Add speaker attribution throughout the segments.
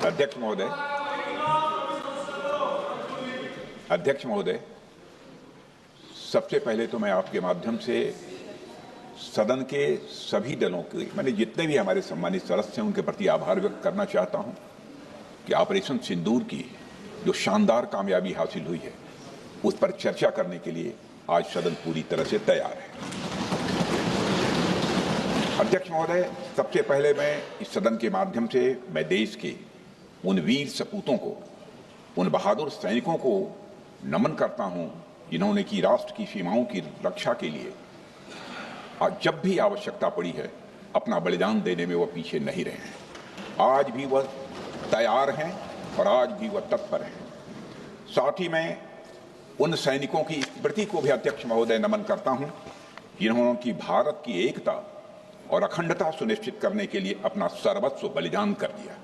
Speaker 1: अध्यक्ष महोदय, सबसे पहले तो मैं आपके माध्यम से सदन के सभी दलों के, मैंने जितने भी हमारे सम्मानित सदस्य हैं उनके प्रति आभार व्यक्त करना चाहता हूं कि ऑपरेशन सिंदूर की जो शानदार कामयाबी हासिल हुई है उस पर चर्चा करने के लिए आज सदन पूरी तरह से तैयार है। अध्यक्ष महोदय, सबसे पहले मैं इस सदन के माध्यम से मैं देश के उन वीर सपूतों को, उन बहादुर सैनिकों को नमन करता हूं जिन्होंने की राष्ट्र की सीमाओं की रक्षा के लिए जब भी आवश्यकता पड़ी है अपना बलिदान देने में वह पीछे नहीं रहे हैं। आज भी वह तैयार हैं और आज भी वह तत्पर हैं। साथ ही मैं उन सैनिकों की स्मृति को भी अध्यक्ष महोदय नमन करता हूं जिन्होंने की भारत की एकता और अखंडता सुनिश्चित करने के लिए अपना सर्वस्व बलिदान कर दिया।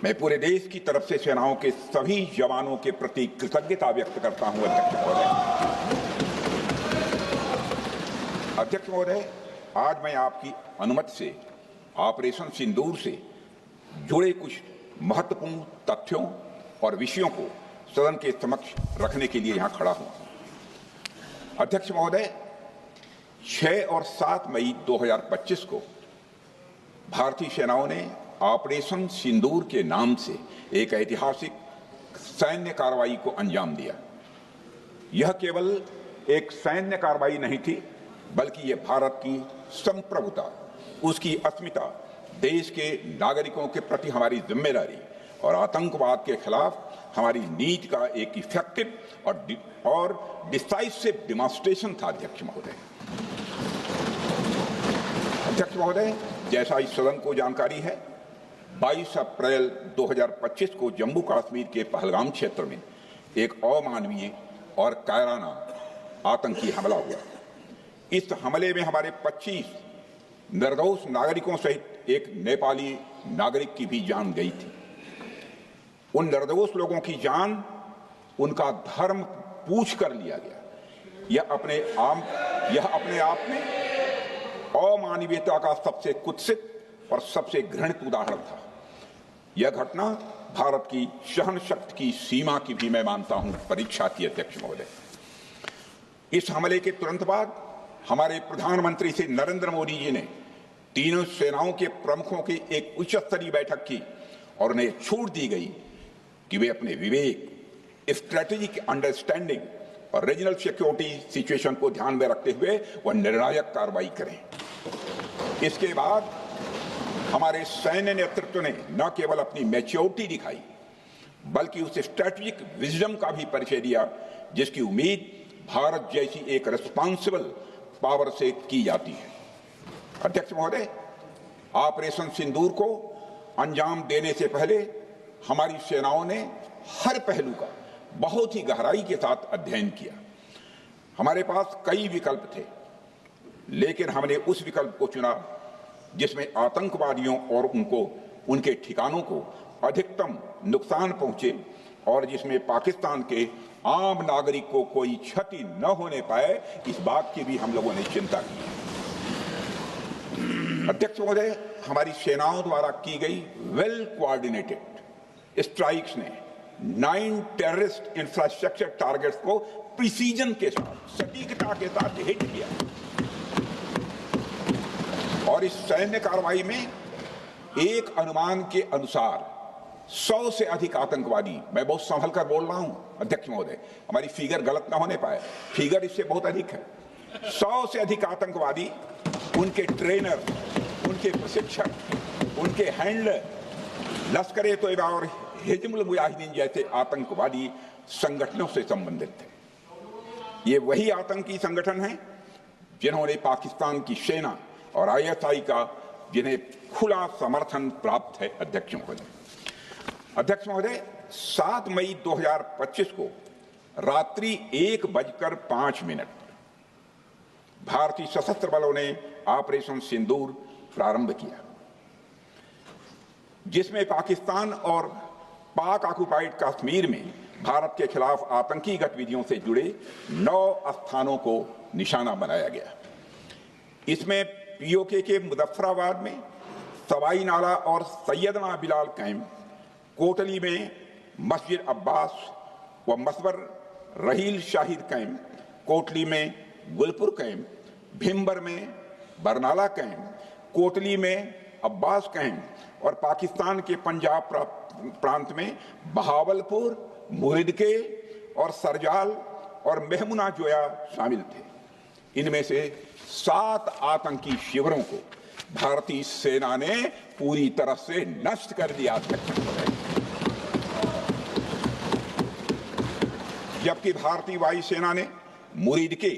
Speaker 1: मैं पूरे देश की तरफ से सेनाओं के सभी जवानों के प्रति कृतज्ञता व्यक्त करता हूं। अध्यक्ष महोदय, आज मैं आपकी अनुमति से ऑपरेशन सिंदूर से जुड़े कुछ महत्वपूर्ण तथ्यों और विषयों को सदन के समक्ष रखने के लिए यहां खड़ा हूं। अध्यक्ष महोदय, 6 और 7 मई 2025 को भारतीय सेनाओं ने ऑपरेशन सिंदूर के नाम से एक ऐतिहासिक सैन्य कार्रवाई को अंजाम दिया। यह केवल एक सैन्य कार्रवाई नहीं थी, बल्कि यह भारत की संप्रभुता, उसकी अस्मिता, देश के नागरिकों के प्रति हमारी जिम्मेदारी और आतंकवाद के खिलाफ हमारी नीति का एक इफेक्टिव और डिसाइसिव डेमोन्स्ट्रेशन था। अध्यक्ष महोदय, जैसा इस सदन को जानकारी है, 22 अप्रैल 2025 को जम्मू कश्मीर के पहलगाम क्षेत्र में एक अमानवीय और कायराना आतंकी हमला हुआ। इस हमले में हमारे 25 निर्दोष नागरिकों सहित एक नेपाली नागरिक की भी जान गई थी। उन निर्दोष लोगों की जान उनका धर्म पूछ कर लिया गया। यह अपने आप में अमानवीयता का सबसे कुत्सित और सबसे घृणित उदाहरण था। यह घटना भारत की सहन शक्ति की सीमा की भी मैं मानता हूं परीक्षा थी। अध्यक्ष महोदय, इस हमले के तुरंत बाद हमारे प्रधानमंत्री श्री नरेंद्र मोदी जी ने तीनों सेनाओं के प्रमुखों की एक उच्च स्तरीय बैठक की और उन्हें छूट दी गई कि वे अपने विवेक, स्ट्रेटेजिक अंडरस्टैंडिंग और रीजनल सिक्योरिटी सिचुएशन को ध्यान में रखते हुए वह निर्णायक कार्रवाई करें। इसके बाद हमारे सैन्य नेतृत्व ने न केवल अपनी मैच्योरिटी दिखाई, बल्कि उस स्ट्रेटेजिक विजडम का भी परिचय दिया जिसकी उम्मीद भारत जैसी एक रिस्पॉन्सिबल पावर से की जाती है। अध्यक्ष महोदय, ऑपरेशन सिंदूर को अंजाम देने से पहले हमारी सेनाओं ने हर पहलू का बहुत ही गहराई के साथ अध्ययन किया। हमारे पास कई विकल्प थे, लेकिन हमने उस विकल्प को चुना जिसमें आतंकवादियों और उनके ठिकानों को अधिकतम नुकसान पहुंचे और जिसमें पाकिस्तान के आम नागरिक को कोई क्षति न होने पाए, इस बात की भी हम लोगों ने चिंता की। अध्यक्ष महोदय, हमारी सेनाओं द्वारा की गई वेल कोऑर्डिनेटेड स्ट्राइक्स ने 9 टेररिस्ट इंफ्रास्ट्रक्चर टारगेट्स को प्रिसीजन के साथ, सटीकता के साथ हिट किया और इस सैन्य कार्रवाई में एक अनुमान के अनुसार 100 से अधिक आतंकवादी, मैं बहुत संभल कर बोल रहा हूं अध्यक्ष महोदय, हमारी फिगर गलत ना होने पाए, फिगर इससे बहुत अधिक है। 100 से अधिक आतंकवादी, उनके ट्रेनर, उनके प्रशिक्षक, उनके हैंडलर, लश्कर-ए तोयबा और हिजबुल मुजाहिदीन जैसे आतंकवादी संगठनों से संबंधित थे। ये वही आतंकी संगठन हैं जिन्होंने पाकिस्तान की सेना और ISI का जिन्हें खुला समर्थन प्राप्त है। अध्यक्ष महोदय, 7 मई 2025 को रात्रि 1:05 भारतीय सशस्त्र बलों ने ऑपरेशन सिंदूर प्रारंभ किया, जिसमें पाकिस्तान और पाक ऑक्युपाइड कश्मीर में भारत के खिलाफ आतंकी गतिविधियों से जुड़े 9 स्थानों को निशाना बनाया गया। इसमें POK के मुजफ्फराबाद में सवाई नाला और सैयदना बिलाल कैंप, कोटली में मस्जिद अब्बास व मसवर रहील शाहिद कैंप, कोटली में गुलपुर कैंप, भिम्बर में बरनाला कैंप, कोटली में अब्बास कैंप और पाकिस्तान के पंजाब प्रांत में बहावलपुर, मुहिदके और सरजाल और मेहमुना जोया शामिल थे। इनमें से 7 आतंकी शिविरों को भारतीय सेना ने पूरी तरह से नष्ट कर दिया, जबकि भारतीय वायुसेना ने मुरीदके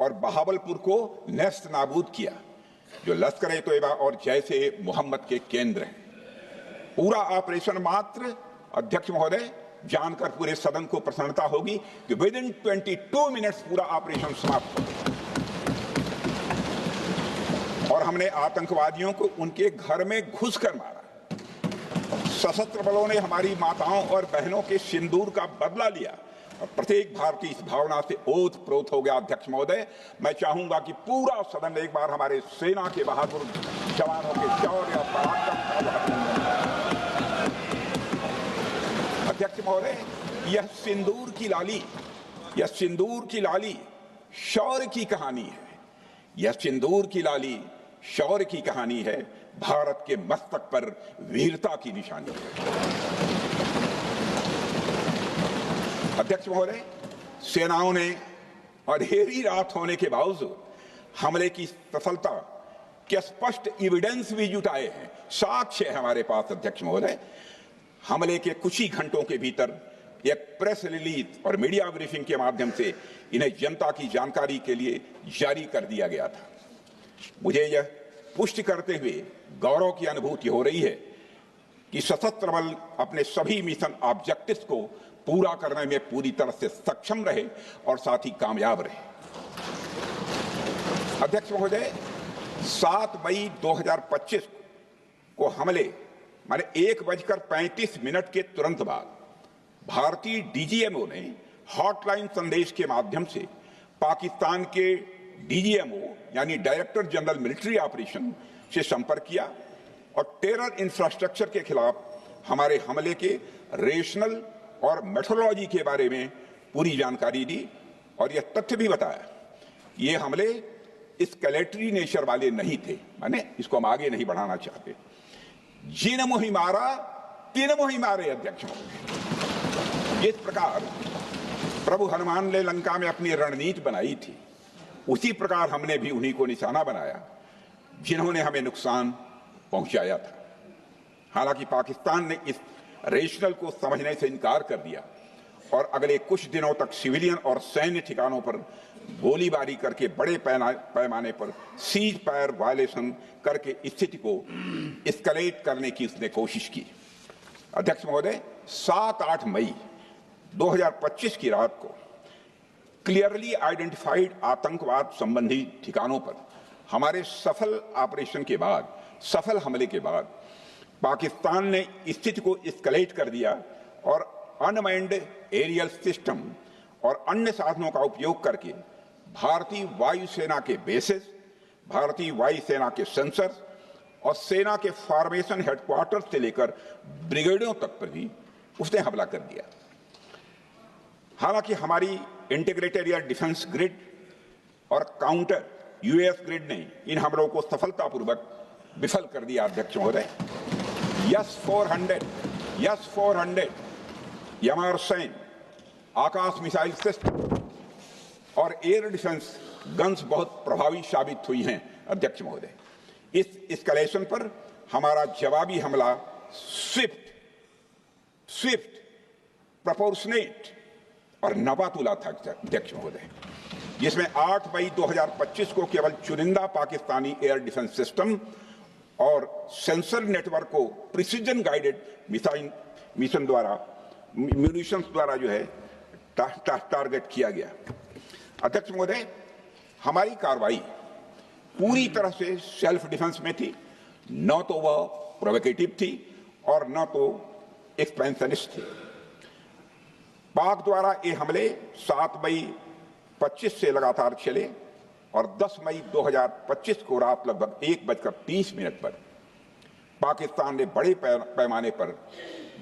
Speaker 1: और बहावलपुर को नेस्त नाबूद किया, जो लश्कर-ए-तोयबा और जैशे मोहम्मद के केंद्र हैं। पूरा ऑपरेशन मात्र, अध्यक्ष महोदय, जानकर पूरे सदन को प्रसन्नता होगी कि विदिन 22 मिनट्स पूरा ऑपरेशन समाप्त हो गया और हमने आतंकवादियों को उनके घर में घुसकर मारा। सशस्त्र बलों ने हमारी माताओं और बहनों के सिंदूर का बदला लिया और प्रत्येक भारतीय इस भावना से ओत-प्रोत हो गया। अध्यक्ष महोदय, मैं चाहूंगा कि पूरा सदन एक बार हमारे सेना के बहादुर जवानों के शौर्य और पराक्रम का। अध्यक्ष महोदय, यह सिंदूर की लाली शौर्य की कहानी है। यह सिंदूर की लाली शौर्य की कहानी है, भारत के मस्तक पर वीरता की निशानी है। अध्यक्ष महोदय, सेनाओं ने अंधेरी रात होने के बावजूद हमले की सफलता के स्पष्ट एविडेंस भी जुटाए हैं, साक्ष्य है हमारे पास। अध्यक्ष महोदय, हमले के कुछ ही घंटों के भीतर एक प्रेस रिलीज और मीडिया ब्रीफिंग के माध्यम से इन्हें जनता की जानकारी के लिए जारी कर दिया गया था। मुझे यह पुष्टि करते हुए गौरव की अनुभूति हो रही है कि सशस्त्र बल अपने सभी मिशन ऑब्जेक्टिव्स को पूरा करने में पूरी तरह से सक्षम रहे और साथ ही कामयाब रहे। अध्यक्ष महोदय, 7 मई 2025 को हमले माने 1:35 के तुरंत बाद भारतीय डीजीएमओ ने हॉटलाइन संदेश के माध्यम से पाकिस्तान के डीजीएमओ यानी डायरेक्टर जनरल मिलिट्री ऑपरेशन से संपर्क किया और टेरर इंफ्रास्ट्रक्चर के खिलाफ हमारे हमले के रेशनल और मेथोडोलॉजी के बारे में पूरी जानकारी दी और यह तथ्य भी बताया ये हमले एस्केलेटरी नेचर वाले नहीं थे, माने इसको हम आगे नहीं बढ़ाना चाहते। जिन मुहि मारा तीन मुहि मारे। अध्यक्ष महोदय, जिस प्रकार प्रभु हनुमान ने लंका में अपनी रणनीति बनाई थी, उसी प्रकार हमने भी उन्हीं को निशाना बनाया जिन्होंने हमें नुकसान पहुंचाया था। हालांकि पाकिस्तान ने इस रेशनल को समझने से इनकार कर दिया और अगले कुछ दिनों तक सिविलियन और सैन्य ठिकानों पर गोलीबारी करके बड़े पैमाने पर सीज फायर वायलेशन करके स्थिति को एस्केलेट करने की उसने कोशिश की। अध्यक्ष महोदय, 7-8 मई 2025 की रात को क्लियरली आइडेंटिफाइड आतंकवाद संबंधी ठिकानों पर हमारे सफल ऑपरेशन के बाद, सफल हमले के बाद पाकिस्तान ने स्थिति को एस्केलेट कर दिया और अनमैन्ड एरियल सिस्टम और अन्य साधनों का उपयोग करके भारतीय वायुसेना के बेसेस, भारतीय वायुसेना के सेंसर्स और सेना के फॉर्मेशन हेडक्वार्टर से लेकर ब्रिगेडों तक पर भी उसने हमला कर दिया। हालांकि हमारी इंटीग्रेटेड एयर डिफेंस ग्रिड और काउंटर यूएस ग्रिड ने इन हमलों को सफलतापूर्वक विफल कर दिया। अध्यक्ष महोदय, यस 400 यमारसैन आकाश मिसाइल सिस्टम और एयर डिफेंस गन्स बहुत प्रभावी साबित हुई हैं। अध्यक्ष महोदय, इस एस्केलेशन पर हमारा जवाबी हमला स्विफ्ट, प्रोपोर्शनेट और नवातुला था। अध्यक्ष महोदय, जिसमें 8 मई 2025 को केवल चुनिंदा पाकिस्तानी एयर डिफेंस सिस्टम और सेंसर नेटवर्क को प्रिसीजन गाइडेड मिशन द्वारा म्यूनिशंस द्वारा जो है टारगेट किया गया। अध्यक्ष महोदय, हमारी कार्रवाई पूरी तरह से सेल्फ डिफेंस में थी, न तो वह प्रोवोकेटिव थी और न तो एक्सपेंशनिस्ट थी। पाक द्वारा ये हमले 7 मई 25 से लगातार चले और 10 मई 2025 को रात लगभग 1:30 पर पाकिस्तान ने बड़े पैमाने पर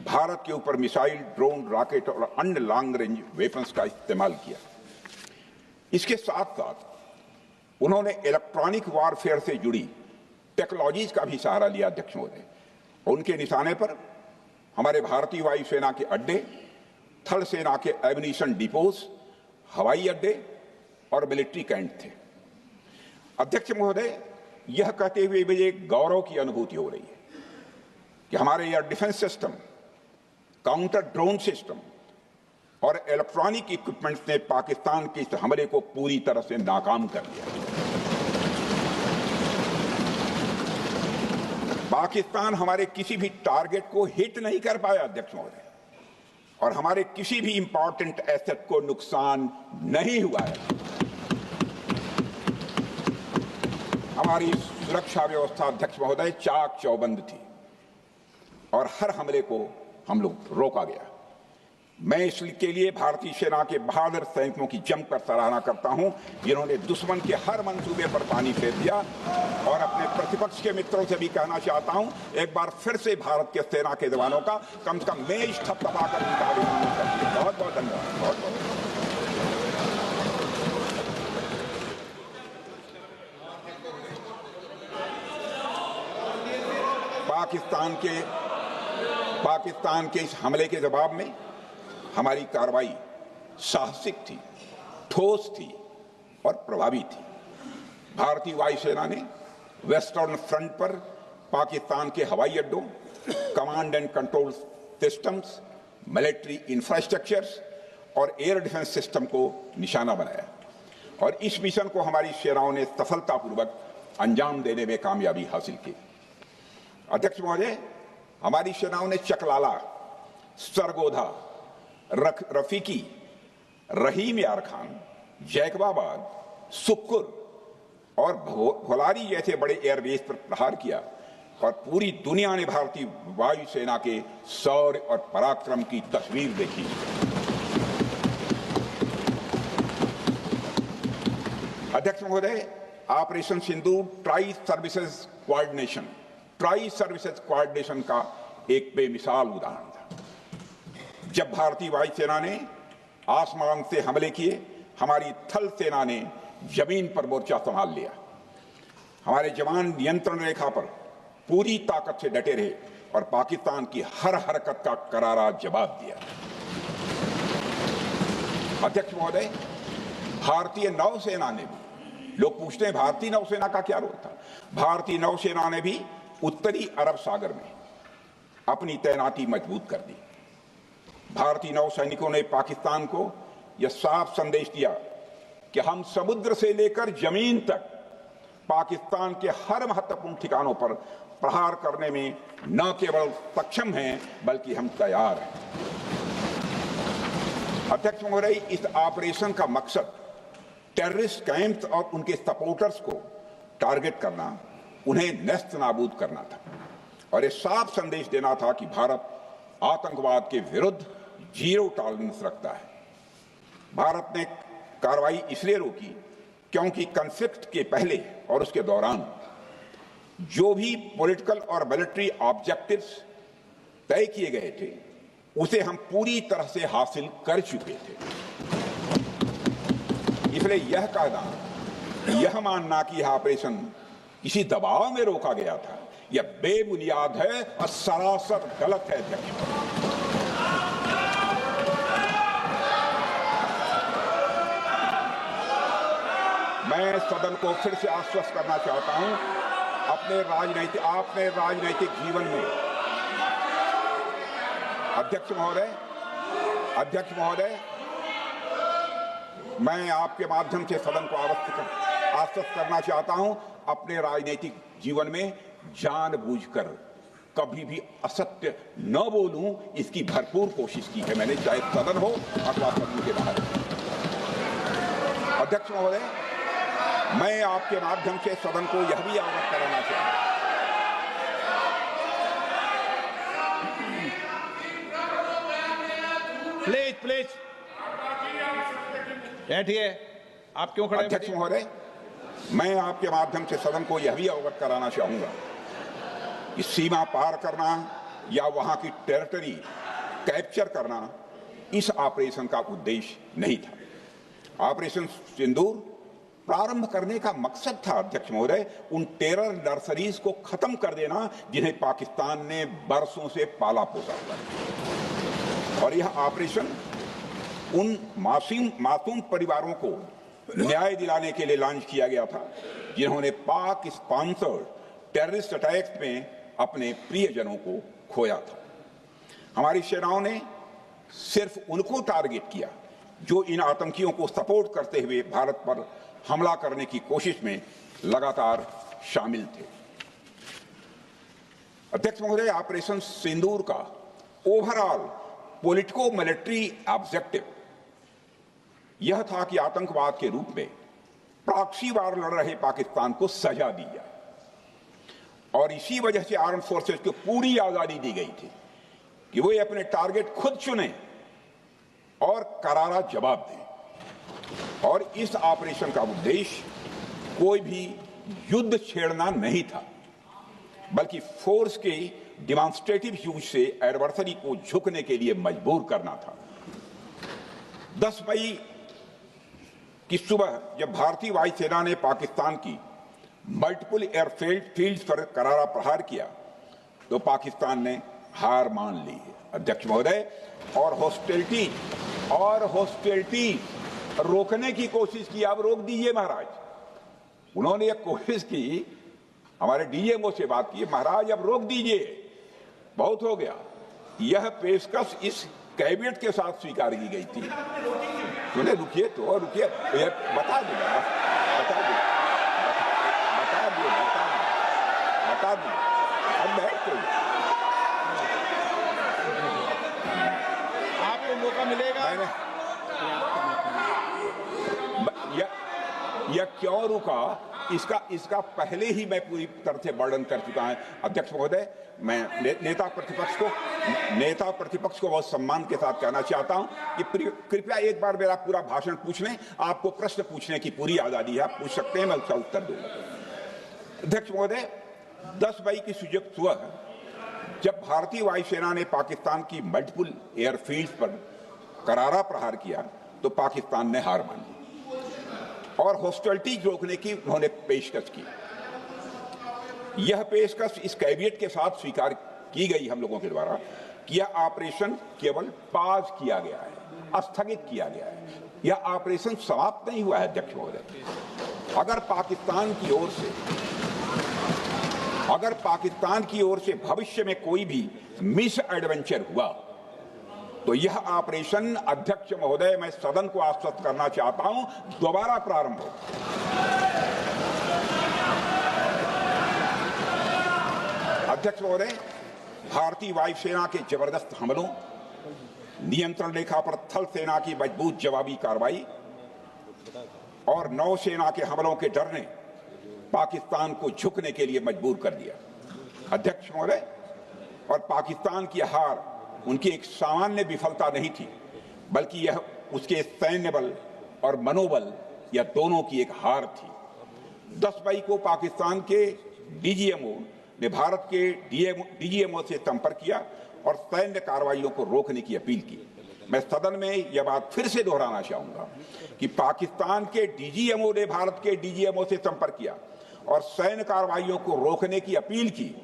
Speaker 1: भारत के ऊपर मिसाइल, ड्रोन, रॉकेट और अन्य लॉन्ग रेंज वेपन्स का इस्तेमाल किया। इसके साथ साथ उन्होंने इलेक्ट्रॉनिक वॉरफेयर से जुड़ी टेक्नोलॉजीज का भी सहारा लिया अध्यक्ष महोदय। उनके निशाने पर हमारे भारतीय वायुसेना के अड्डे, थल सेना के एम्यूनिशन डिपोज, हवाई अड्डे और मिलिट्री कैंट थे। अध्यक्ष महोदय, यह कहते हुए मुझे गौरव की अनुभूति हो रही है कि हमारे air defence system, counter drone system और इलेक्ट्रॉनिक इक्विपमेंट्स ने पाकिस्तान के इस हमले को पूरी तरह से नाकाम कर दिया। पाकिस्तान हमारे किसी भी टारगेट को हिट नहीं कर पाया अध्यक्ष महोदय, और हमारे किसी भी इंपॉर्टेंट एसेट को नुकसान नहीं हुआ है। हमारी सुरक्षा व्यवस्था अध्यक्ष महोदय चाक चौबंद थी और हर हमले को हम लोग रोका गया। मैं इसके लिए भारतीय सेना के बहादुर सैनिकों की जमकर सराहना करता हूं, जिन्होंने दुश्मन के हर मंसूबे पर पानी फेर दिया। और अपने प्रतिपक्ष के मित्रों से भी कहना चाहता हूं, एक बार फिर से भारत के सेना के जवानों का कम से कम मेज थपथपाकर उनका अभिनंदन करिए। बहुत बहुत धन्यवाद। बहुत बहुत पाकिस्तान के इस हमले के जवाब में हमारी कार्रवाई साहसिक थी, ठोस थी और प्रभावी थी। भारतीय वायुसेना ने वेस्टर्न फ्रंट पर पाकिस्तान के हवाई अड्डों, command and control systems, military infrastructures और एयर डिफेंस सिस्टम को निशाना बनाया और इस मिशन को हमारी सेनाओं ने सफलतापूर्वक अंजाम देने में कामयाबी हासिल की। अध्यक्ष महोदय, हमारी सेनाओं ने चकलाला, सरगोधा, रफीकी, रहीम यार खान, जैकबाबाद, सुक्कुर और भोलारी जैसे बड़े एयरबेस पर प्रहार किया और पूरी दुनिया ने भारतीय वायुसेना के शौर्य और पराक्रम की तस्वीर देखी। अध्यक्ष महोदय, ऑपरेशन सिंदूर ट्राई सर्विसेज कोऑर्डिनेशन का एक बेमिसाल उदाहरण था। जब भारतीय वायुसेना ने आसमान से हमले किए, हमारी थल सेना ने जमीन पर मोर्चा संभाल लिया। हमारे जवान नियंत्रण रेखा पर पूरी ताकत से डटे रहे और पाकिस्तान की हर हरकत का करारा जवाब दिया। अध्यक्ष महोदय, भारतीय नौसेना ने भी, लोग पूछते हैं भारतीय नौसेना का क्या रोल था, भारतीय नौसेना ने भी उत्तरी अरब सागर में अपनी तैनाती मजबूत कर दी। भारतीय नौसैनिकों ने पाकिस्तान को यह साफ संदेश दिया कि हम समुद्र से लेकर जमीन तक पाकिस्तान के हर महत्वपूर्ण ठिकानों पर प्रहार करने में न केवल सक्षम हैं बल्कि हम तैयार हैं। अध्यक्ष महोदय, इस ऑपरेशन का मकसद टेररिस्ट कैंप्स और उनके सपोर्टर्स को टारगेट करना, उन्हें नेस्त नाबूद करना था और यह साफ संदेश देना था कि भारत आतंकवाद के विरुद्ध जीरो टॉलरेंस रखता है। भारत ने कार्रवाई इसलिए रोकी क्योंकि कॉन्फ्लिक्ट के पहले और उसके दौरान जो भी पॉलिटिकल और मिलिट्री ऑब्जेक्टिव्स तय किए गए थे उसे हम पूरी तरह से हासिल कर चुके थे। इसलिए यह कहना, यह मानना कि यह ऑपरेशन किसी दबाव में रोका गया था, यह बेबुनियाद है और सरासर गलत है। मैं सदन को फिर से आश्वस्त करना चाहता हूं, अपने राजनीतिक जीवन में अध्यक्ष महोदय, मैं आपके माध्यम से सदन को आश्वस्त करना चाहता हूं, अपने राजनीतिक जीवन में जानबूझकर कभी भी असत्य न बोलूं, इसकी भरपूर कोशिश की है मैंने, चाहे सदन हो अथवा सदन के बाहर। अध्यक्ष महोदय, मैं आपके माध्यम से सदन को यह भी अवगत कराना चाहता हूं,
Speaker 2: प्लीज बैठिए। आप क्यों खड़े?
Speaker 1: अध्यक्ष महोदय, मैं आपके माध्यम से सदन को यह भी अवगत कराना चाहूंगा कि सीमा पार करना या वहां की टेरिटरी कैप्चर करना इस ऑपरेशन का उद्देश्य नहीं था। ऑपरेशन सिंदूर प्रारंभ करने का मकसद था, अध्यक्ष महोदय, उन टेरर नर्सरीज को खत्म कर देना जिन्हें पाकिस्तान ने बरसों से पाला पोसा हुआ। और यह ऑपरेशन उन मासूम परिवारों को न्याय दिलाने के लिए लॉन्च किया गया था जिन्होंने पाक स्पॉन्सर्ड टेररिस्ट अटैक्स में अपने प्रियजनों को खोया था। हमारी सेनाओं ने सिर्फ उनको टारगेट किया जो इन आतंकियों को सपोर्ट करते हुए भारत पर हमला करने की कोशिश में लगातार शामिल थे। अध्यक्ष महोदय, ऑपरेशन सिंदूर का ओवरऑल पॉलिटिको मिलिट्री ऑब्जेक्टिव यह था कि आतंकवाद के रूप में प्रॉक्सी वार लड़ रहे पाकिस्तान को सजा दी जाए और इसी वजह से आर्म फोर्सेस को पूरी आजादी दी गई थी कि वे अपने टारगेट खुद चुने और करारा जवाब दें। और इस ऑपरेशन का उद्देश्य कोई भी युद्ध छेड़ना नहीं था, बल्कि फोर्स के डिमॉन्स्ट्रेटिव यूज से एडवर्सरी को झुकने के लिए मजबूर करना था। 10 मई की सुबह जब भारतीय वायुसेना ने पाकिस्तान की मल्टीपल एयरफील्ड पर करारा प्रहार किया तो पाकिस्तान ने हार मान ली है, अध्यक्ष महोदय, और हॉस्टिलिटी रोकने की कोशिश की। अब रोक दीजिए महाराज। उन्होंने एक कोशिश की, हमारे डीएमओ से बात की, महाराज अब रोक दीजिए, बहुत हो गया। यह पेशकश इस कैबिनेट के साथ स्वीकार की गई थी। उन्हें रुकिए तो रुकिए, बता दूंगा, अब बैठ
Speaker 2: आपको मौका मिलेगा।
Speaker 1: यह क्यों रुका, इसका पहले ही मैं पूरी तरह से वर्णन कर चुका हूं। अध्यक्ष महोदय, मैं नेता प्रतिपक्ष को बहुत सम्मान के साथ कहना चाहता हूं कि कृपया एक बार मेरा पूरा भाषण पूछ लें। आपको प्रश्न पूछने की पूरी आजादी है, आप पूछ सकते हैं, मैं उसका उत्तर दूंगा। अध्यक्ष महोदय, 10 मई की सुबह जब भारतीय वायुसेना ने पाकिस्तान की मल्टीपल एयरफील्ड्स पर करारा प्रहार किया तो पाकिस्तान ने हार मान ली और हॉस्टिलिटी रोकने की उन्होंने पेशकश की। यह पेशकश इस कैबिनेट के साथ स्वीकार की गई हम लोगों के द्वारा कि यह ऑपरेशन केवल पाज किया गया है, स्थगित किया गया है। यह ऑपरेशन समाप्त नहीं हुआ है अध्यक्ष महोदय। अगर पाकिस्तान की ओर से भविष्य में कोई भी मिस एडवेंचर हुआ तो यह ऑपरेशन, अध्यक्ष महोदय, मैं सदन को आश्वस्त करना चाहता हूं, दोबारा प्रारंभ हो। अध्यक्ष महोदय, भारतीय वायुसेना के जबरदस्त हमलों, नियंत्रण रेखा पर थल सेना की मजबूत जवाबी कार्रवाई और नौसेना के हमलों के डर ने पाकिस्तान को झुकने के लिए मजबूर कर दिया। अध्यक्ष महोदय, और पाकिस्तान की हार उनकी एक सामान्य विफलता नहीं थी, बल्कि यह उसके सैन्य बल और मनोबल या दोनों की एक हार थी। 10 मई को पाकिस्तान के डीजीएमओ ने भारत के डीजीएमओ से संपर्क किया और सैन्य कार्रवाइयों को रोकने की अपील की। मैं सदन में यह बात फिर से दोहराना चाहूंगा कि पाकिस्तान के डीजीएमओ ने भारत के डीजीएमओ से संपर्क किया और सैन्य कार्रवाइयों को रोकने की अपील की।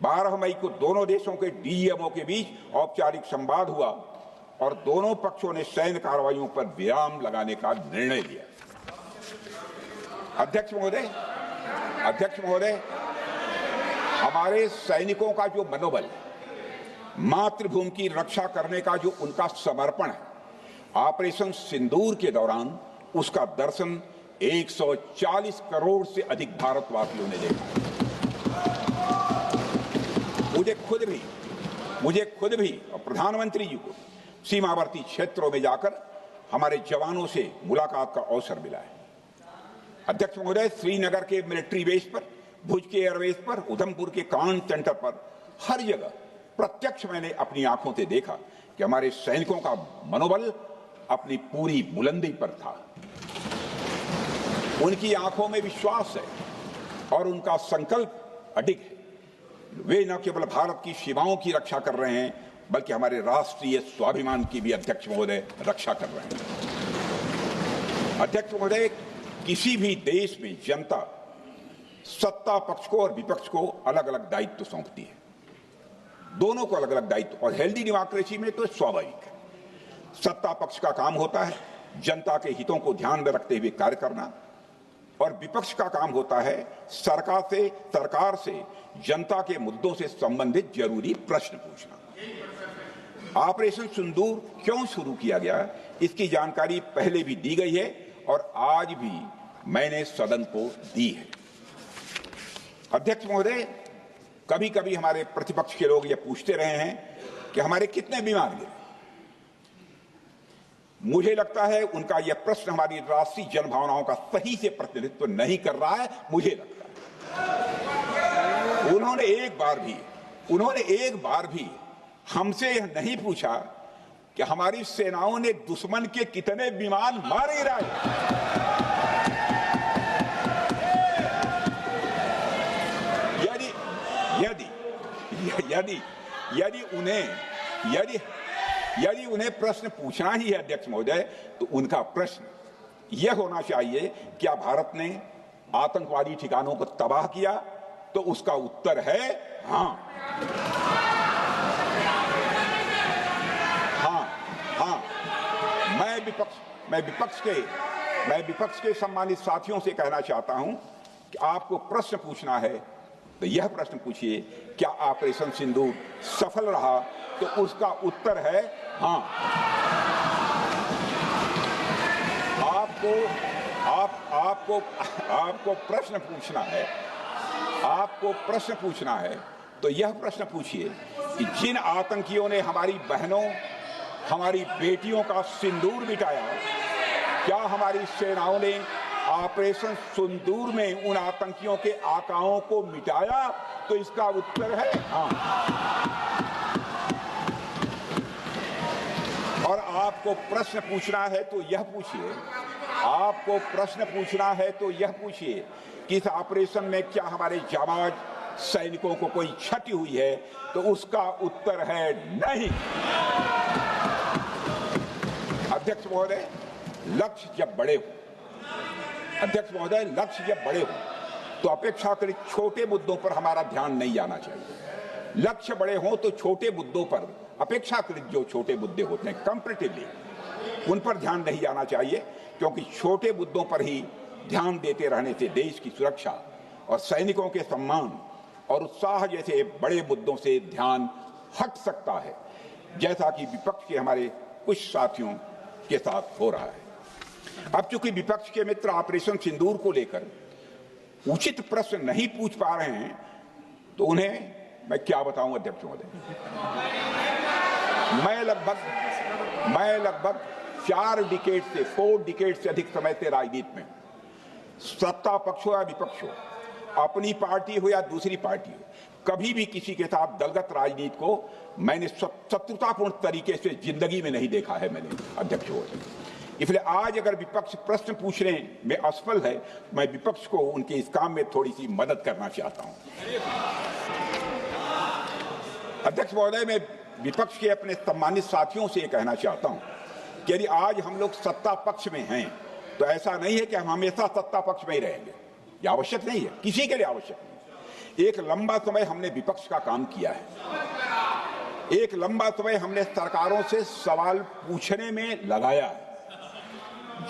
Speaker 1: 12 मई को दोनों देशों के डीजीएमओ के बीच औपचारिक संवाद हुआ और दोनों पक्षों ने सैन्य कार्रवाइयों पर विराम लगाने का निर्णय लिया। अध्यक्ष महोदय, हमारे सैनिकों का जो मनोबल, मातृभूमि की रक्षा करने का जो उनका समर्पण है, ऑपरेशन सिंदूर के दौरान उसका दर्शन 140 करोड़ से अधिक भारतवासियों ने देखा। मुझे खुद भी और प्रधानमंत्री जी को सीमावर्ती क्षेत्रों में जाकर हमारे जवानों से मुलाकात का अवसर मिला है। अध्यक्ष महोदय, श्रीनगर के मिलिट्री बेस पर, भुज के एयरबेस पर, उधमपुर के कमांड सेंटर पर, हर जगह प्रत्यक्ष मैंने अपनी आंखों से देखा कि हमारे सैनिकों का मनोबल अपनी पूरी बुलंदी पर था। उनकी आंखों में विश्वास है और उनका संकल्प अडिग है वे न केवल भारत की सीमाओं की रक्षा कर रहे हैं बल्कि हमारे राष्ट्रीय स्वाभिमान की भी अध्यक्ष महोदय रक्षा कर रहे हैं। अध्यक्ष महोदय, किसी भी देश में जनता सत्ता पक्ष को और विपक्ष को अलग अलग दायित्व सौंपती है, दोनों को अलग अलग दायित्व, और हेल्दी डेमोक्रेसी में तो स्वाभाविक है। सत्ता पक्ष का काम होता है जनता के हितों को ध्यान में रखते हुए कार्य करना, और विपक्ष का काम होता है सरकार से जनता के मुद्दों से संबंधित जरूरी प्रश्न पूछना। ऑपरेशन सिंदूर क्यों शुरू किया गया, इसकी जानकारी पहले भी दी गई है और आज भी मैंने सदन को दी है। अध्यक्ष महोदय, कभी कभी हमारे प्रतिपक्ष के लोग ये पूछते रहे हैं कि हमारे कितने बीमार गिरे। मुझे लगता है उनका यह प्रश्न हमारी राष्ट्रीय जनभावनाओं का सही से प्रतिनिधित्व नहीं कर रहा है। मुझे लगता है उन्होंने एक बार भी हमसे यह नहीं पूछा कि हमारी सेनाओं ने दुश्मन के कितने विमान मार गिराए। यदि उन्हें प्रश्न पूछना ही है अध्यक्ष महोदय, तो उनका प्रश्न यह होना चाहिए, क्या भारत ने आतंकवादी ठिकानों को तबाह किया? तो उसका उत्तर है हाँ। मैं विपक्ष के सम्मानित साथियों से कहना चाहता हूं कि आपको प्रश्न पूछना है तो यह प्रश्न पूछिए, क्या ऑपरेशन सिंदूर सफल रहा? तो उसका उत्तर है हाँ। आपको प्रश्न पूछना है तो यह प्रश्न पूछिए कि जिन आतंकियों ने हमारी बहनों, हमारी बेटियों का सिंदूर मिटाया, क्या हमारी सेनाओं ने ऑपरेशन सिंदूर में उन आतंकियों के आकाओं को मिटाया? तो इसका उत्तर है हाँ। और आपको प्रश्न पूछना है तो यह पूछिए कि इस ऑपरेशन में क्या हमारे जाबाज सैनिकों को कोई क्षति हुई है? तो उसका उत्तर है नहीं। अध्यक्ष महोदय, लक्ष्य जब बड़े हो तो अपेक्षाकृत छोटे मुद्दों पर हमारा ध्यान नहीं जाना चाहिए। लक्ष्य बड़े हों तो छोटे मुद्दों पर, अपेक्षाकृत जो छोटे मुद्दे होते हैं कंपैरेटिवली, उन पर ध्यान नहीं जाना चाहिए, क्योंकि छोटे मुद्दों पर ही ध्यान देते रहने से देश की सुरक्षा और सैनिकों के सम्मान और उत्साह जैसे बड़े मुद्दों से ध्यान हट सकता है, जैसा कि विपक्ष के हमारे कुछ साथियों के साथ हो रहा है। अब चूंकि विपक्ष के मित्र ऑपरेशन सिंदूर को लेकर उचित प्रश्न नहीं पूछ पा रहे हैं, तो उन्हें मैं क्या बताऊं अध्यक्ष महोदय। मैं लगभग 4 डिकेड से अधिक समय से राजनीति में, सत्ता पक्ष हो या विपक्ष हो, अपनी पार्टी हो या दूसरी पार्टी हो, कभी भी किसी के साथ दलगत राजनीति को मैंने शत्रुतापूर्ण तरीके से जिंदगी में नहीं देखा है मैंने अध्यक्ष महोदय। इसलिए आज अगर विपक्ष प्रश्न पूछने में असफल है, मैं विपक्ष को उनके इस काम में थोड़ी सी मदद करना चाहता हूं। अध्यक्ष महोदय, मैं विपक्ष के अपने सम्मानित साथियों से ये कहना चाहता हूं कि यदि आज हम लोग सत्ता पक्ष में हैं, तो ऐसा नहीं है कि हम हमेशा सत्ता पक्ष में ही रहेंगे। यह आवश्यक नहीं है, किसी के लिए आवश्यक नहीं। एक लंबा समय हमने विपक्ष का काम किया है, एक लंबा समय हमने सरकारों से सवाल पूछने में लगाया है।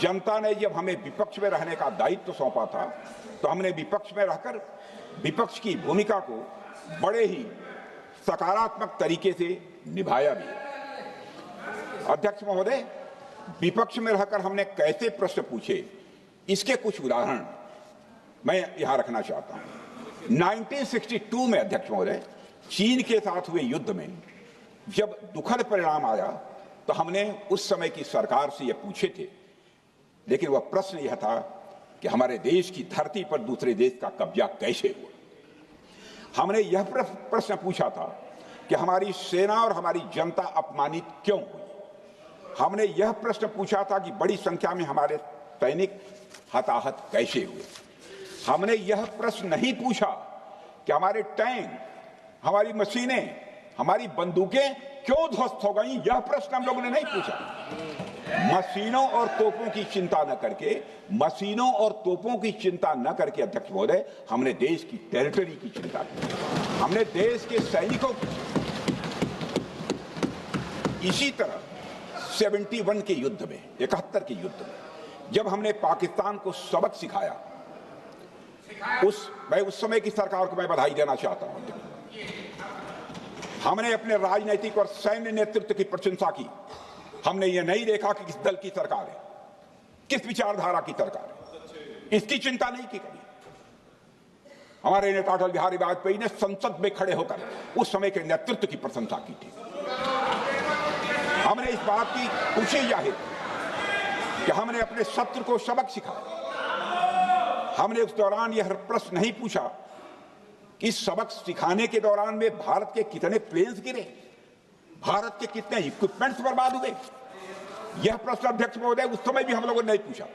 Speaker 1: जनता ने जब हमें विपक्ष में रहने का दायित्व सौंपा था, तो हमने विपक्ष में रहकर विपक्ष की भूमिका को बड़े ही सकारात्मक तरीके से निभाया भी। अध्यक्ष महोदय, विपक्ष में रहकर हमने कैसे प्रश्न पूछे, इसके कुछ उदाहरण मैं यहां रखना चाहता हूं। 1962 में अध्यक्ष महोदय, चीन के साथ हुए युद्ध में जब दुखद परिणाम आया, तो हमने उस समय की सरकार से यह पूछे थे, लेकिन वह प्रश्न यह था कि हमारे देश की धरती पर दूसरे देश का कब्जा कैसे हुआ। हमने यह प्रश्न पूछा था कि हमारी सेना और हमारी जनता अपमानित क्यों हुई। हमने यह प्रश्न पूछा था कि बड़ी संख्या में हमारे सैनिक हताहत कैसे हुए। हमने यह प्रश्न नहीं पूछा कि हमारे टैंक हमारी मशीनें, हमारी बंदूकें क्यों ध्वस्त हो गई, यह प्रश्न हम लोगों ने नहीं पूछा। मशीनों और तोपों की चिंता न करके, मशीनों और तोपों की चिंता न करके अध्यक्ष महोदय, हमने देश की टेरिटरी की चिंता की, हमने देश के सैनिकों की। इसी तरह 71 के युद्ध में, 71 के युद्ध में जब हमने पाकिस्तान को सबक सिखाया, मैं उस समय की सरकार को मैं बधाई देना चाहता हूं। हमने अपने राजनीतिक और सैन्य नेतृत्व की प्रशंसा की। हमने ये नहीं देखा कि किस दल की सरकार है, किस विचारधारा की सरकार है, इसकी चिंता नहीं की कभी। हमारे नेता अटल बिहारी वाजपेयी ने संसद में खड़े होकर उस समय के नेतृत्व की प्रशंसा की थी। हमने इस बात की खुशी जाहिर कि हमने अपने शत्रु को सबक सिखाया। हमने उस दौरान यह प्रश्न नहीं पूछा कि सबक सिखाने के दौरान में भारत के कितने प्लेन्स गिरे, भारत के कितने इक्विपमेंट्स बर्बाद हुए। यह प्रश्न अध्यक्ष महोदय उस समय भी हम लोगों ने नहीं पूछा।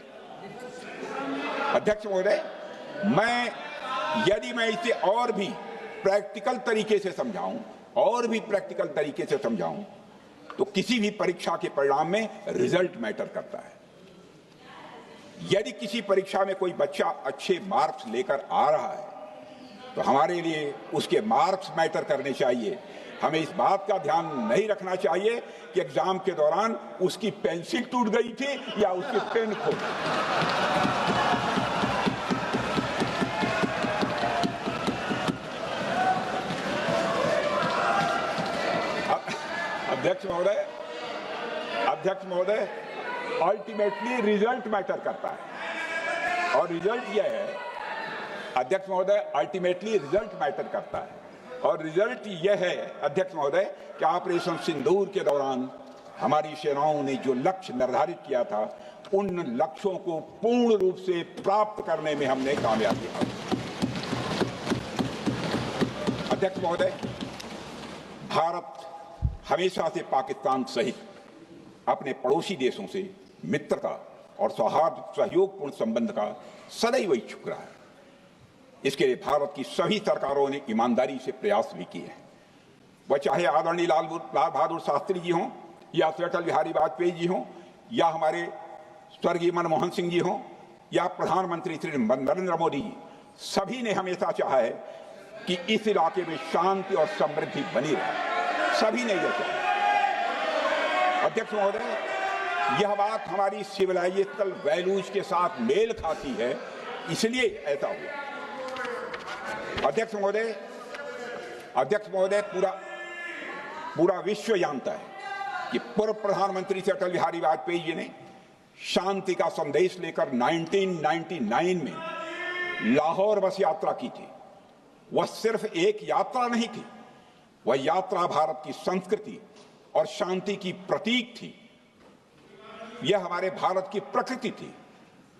Speaker 1: अध्यक्ष महोदय, यदि मैं इसे और भी प्रैक्टिकल तरीके से समझाऊं, तो किसी भी परीक्षा के परिणाम में रिजल्ट मैटर करता है। यदि किसी परीक्षा में कोई बच्चा अच्छे मार्क्स लेकर आ रहा है तो हमारे लिए उसके मार्क्स मैटर करने चाहिए। हमें इस बात का ध्यान नहीं रखना चाहिए कि एग्जाम के दौरान उसकी पेंसिल टूट गई थी या उसकी पेन खो गई। अध्यक्ष महोदय, अल्टीमेटली रिजल्ट मैटर करता है और रिजल्ट यह है, अध्यक्ष महोदय, अल्टीमेटली रिजल्ट मैटर करता है और रिजल्ट यह है अध्यक्ष महोदय कि ऑपरेशन सिंदूर के दौरान हमारी सेनाओं ने जो लक्ष्य निर्धारित किया था, उन लक्ष्यों को पूर्ण रूप से प्राप्त करने में हमने कामयाबी हासिल की। अध्यक्ष महोदय, भारत हमेशा से पाकिस्तान सहित अपने पड़ोसी देशों से मित्रता और सौहार्द सहयोगपूर्ण संबंध का सदैव इच्छुक रहा है। इसके लिए भारत की सभी सरकारों ने ईमानदारी से प्रयास भी किए हैं। वह चाहे आदरणीय लाल बहादुर शास्त्री जी हों या अटल बिहारी वाजपेयी जी हों या हमारे स्वर्गीय मनमोहन सिंह जी हों या प्रधानमंत्री श्री नरेंद्र मोदी जी, सभी ने हमेशा चाहा है कि इस इलाके में शांति और समृद्धि बनी रहे। सभी ने यह चाहा। अध्यक्ष महोदय, यह बात हमारी सिविलाइजेशनल वैल्यूज के साथ मेल खाती है, इसलिए ऐसा हुआ। अध्यक्ष महोदय, पूरा विश्व जानता है कि पूर्व प्रधानमंत्री से अटल बिहारी वाजपेयी जी ने शांति का संदेश लेकर 1999 में लाहौर बस यात्रा की थी। वह सिर्फ एक यात्रा नहीं थी, वह यात्रा भारत की संस्कृति और शांति की प्रतीक थी। यह हमारे भारत की प्रकृति थी।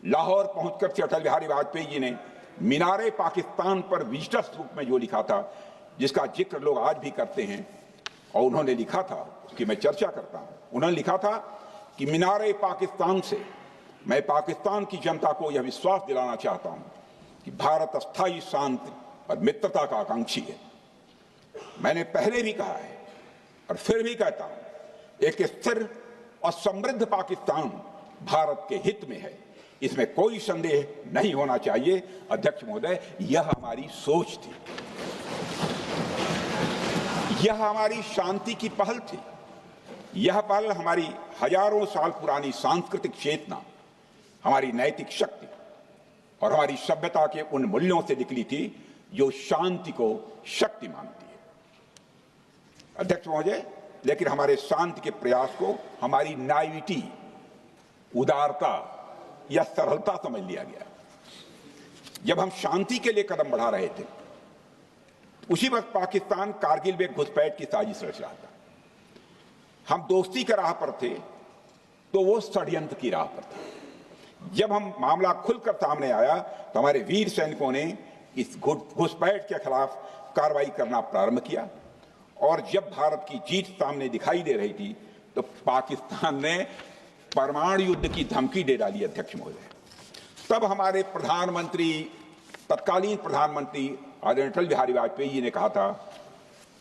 Speaker 1: लाहौर पहुंचकर से अटल बिहारी वाजपेयी जी ने मीनारे पाकिस्तान पर विजिटर्स रूप में जो लिखा था, जिसका जिक्र लोग आज भी करते हैं, और उन्होंने लिखा था, उसकी मैं चर्चा करता हूं। उन्होंने लिखा था कि मीनारे पाकिस्तान से मैं पाकिस्तान की जनता को यह विश्वास दिलाना चाहता हूं कि भारत अस्थायी शांति और मित्रता का आकांक्षी है। मैंने पहले भी कहा है और फिर भी कहता हूं, एक स्थिर और समृद्ध पाकिस्तान भारत के हित में है, इसमें कोई संदेह नहीं होना चाहिए। अध्यक्ष महोदय, यह हमारी सोच थी, यह हमारी शांति की पहल थी। यह पहल हमारी हजारों साल पुरानी सांस्कृतिक चेतना, हमारी नैतिक शक्ति और हमारी सभ्यता के उन मूल्यों से निकली थी जो शांति को शक्ति मानती है। अध्यक्ष महोदय, लेकिन हमारे शांति के प्रयास को हमारी नाइविटी, उदारता या सरलता समझ लिया गया। जब हम शांति के लिए कदम बढ़ा रहे थे, उसी वक्त पाकिस्तान कारगिल में घुसपैठ की साजिश रच रहा था। हम दोस्ती के राह पर थे तो वो षड्यंत्र की राह पर था। जब हम मामला खुलकर सामने आया तो हमारे वीर सैनिकों ने इस घुसपैठ के खिलाफ कार्रवाई करना प्रारंभ किया, और जब भारत की जीत सामने दिखाई दे रही थी तो पाकिस्तान ने परमाणु युद्ध की धमकी दे डाली। अध्यक्ष महोदय, तब हमारे प्रधानमंत्री, तत्कालीन प्रधानमंत्री आदरणीय अटल बिहारी वाजपेयी जी ने कहा था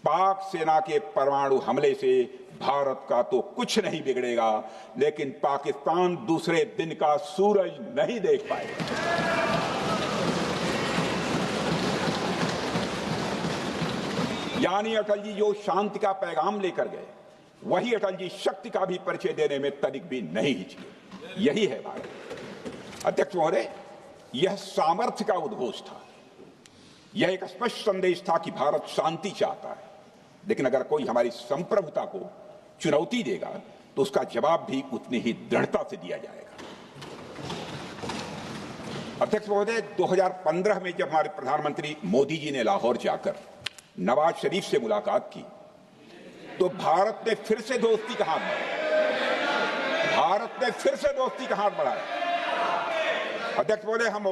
Speaker 1: पाक सेना के परमाणु हमले से भारत का तो कुछ नहीं बिगड़ेगा, लेकिन पाकिस्तान दूसरे दिन का सूरज नहीं देख पाएगा। यानी अटल जी जो शांति का पैगाम लेकर गए, वही अटल जी शक्ति का भी परिचय देने में तनिक भी नहीं हिचके। यही है भारत। अध्यक्ष महोदय, यह सामर्थ्य का उद्घोष था। यह एक स्पष्ट संदेश था कि भारत शांति चाहता है, लेकिन अगर कोई हमारी संप्रभुता को चुनौती देगा तो उसका जवाब भी उतनी ही दृढ़ता से दिया जाएगा। अध्यक्ष महोदय, 2015 में जब हमारे प्रधानमंत्री मोदी जी ने लाहौर जाकर नवाज शरीफ से मुलाकात की, तो भारत ने फिर से दोस्ती का हाथ बढ़ाया। भारत ने फिर से दोस्ती का हाथ बढ़ाया। अध्यक्ष महोदय, हम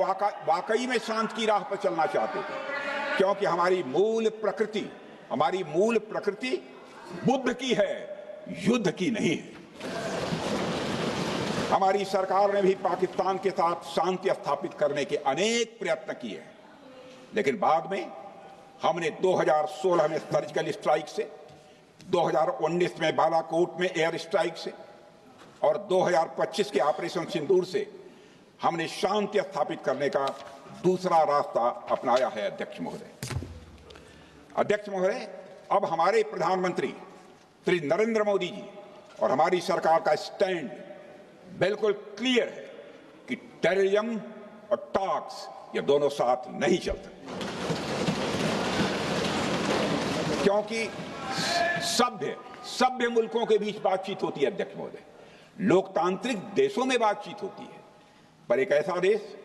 Speaker 1: वाकई में शांति की राह पर चलना चाहते थे, क्योंकि हमारी मूल प्रकृति बुद्ध की है, युद्ध की नहीं है। हमारी सरकार ने भी पाकिस्तान के साथ शांति स्थापित करने के अनेक प्रयत्न किए हैं, लेकिन बाद में हमने 2016 में सर्जिकल स्ट्राइक से, 2019 में बालाकोट में एयर स्ट्राइक से और 2025 के ऑपरेशन सिंदूर से हमने शांति स्थापित करने का दूसरा रास्ता अपनाया है। अध्यक्ष महोदय, अब हमारे प्रधानमंत्री श्री नरेंद्र मोदी जी और हमारी सरकार का स्टैंड बिल्कुल क्लियर है कि टेररिज्म और टॉक्स ये दोनों साथ नहीं चलते, क्योंकि सभ्य मुल्कों के बीच बातचीत होती है। अध्यक्ष महोदय, लोकतांत्रिक देशों में बातचीत होती है, पर एक ऐसा देश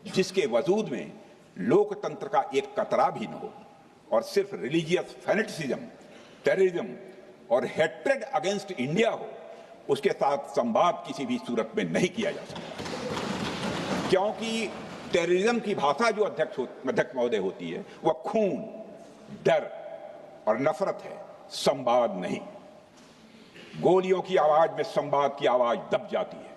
Speaker 1: जिसके वजूद में लोकतंत्र का एक कतरा भी न हो और सिर्फ रिलीजियस फैनेटिसिज्म, टेररिज्म और हेट्रेड अगेंस्ट इंडिया हो, उसके साथ संवाद किसी भी सूरत में नहीं किया जा सकता। क्योंकि टेररिज्म की भाषा जो अध्यक्ष महोदय होती है, वह खून, डर और नफरत है, संवाद नहीं। गोलियों की आवाज में संवाद की आवाज दब जाती है।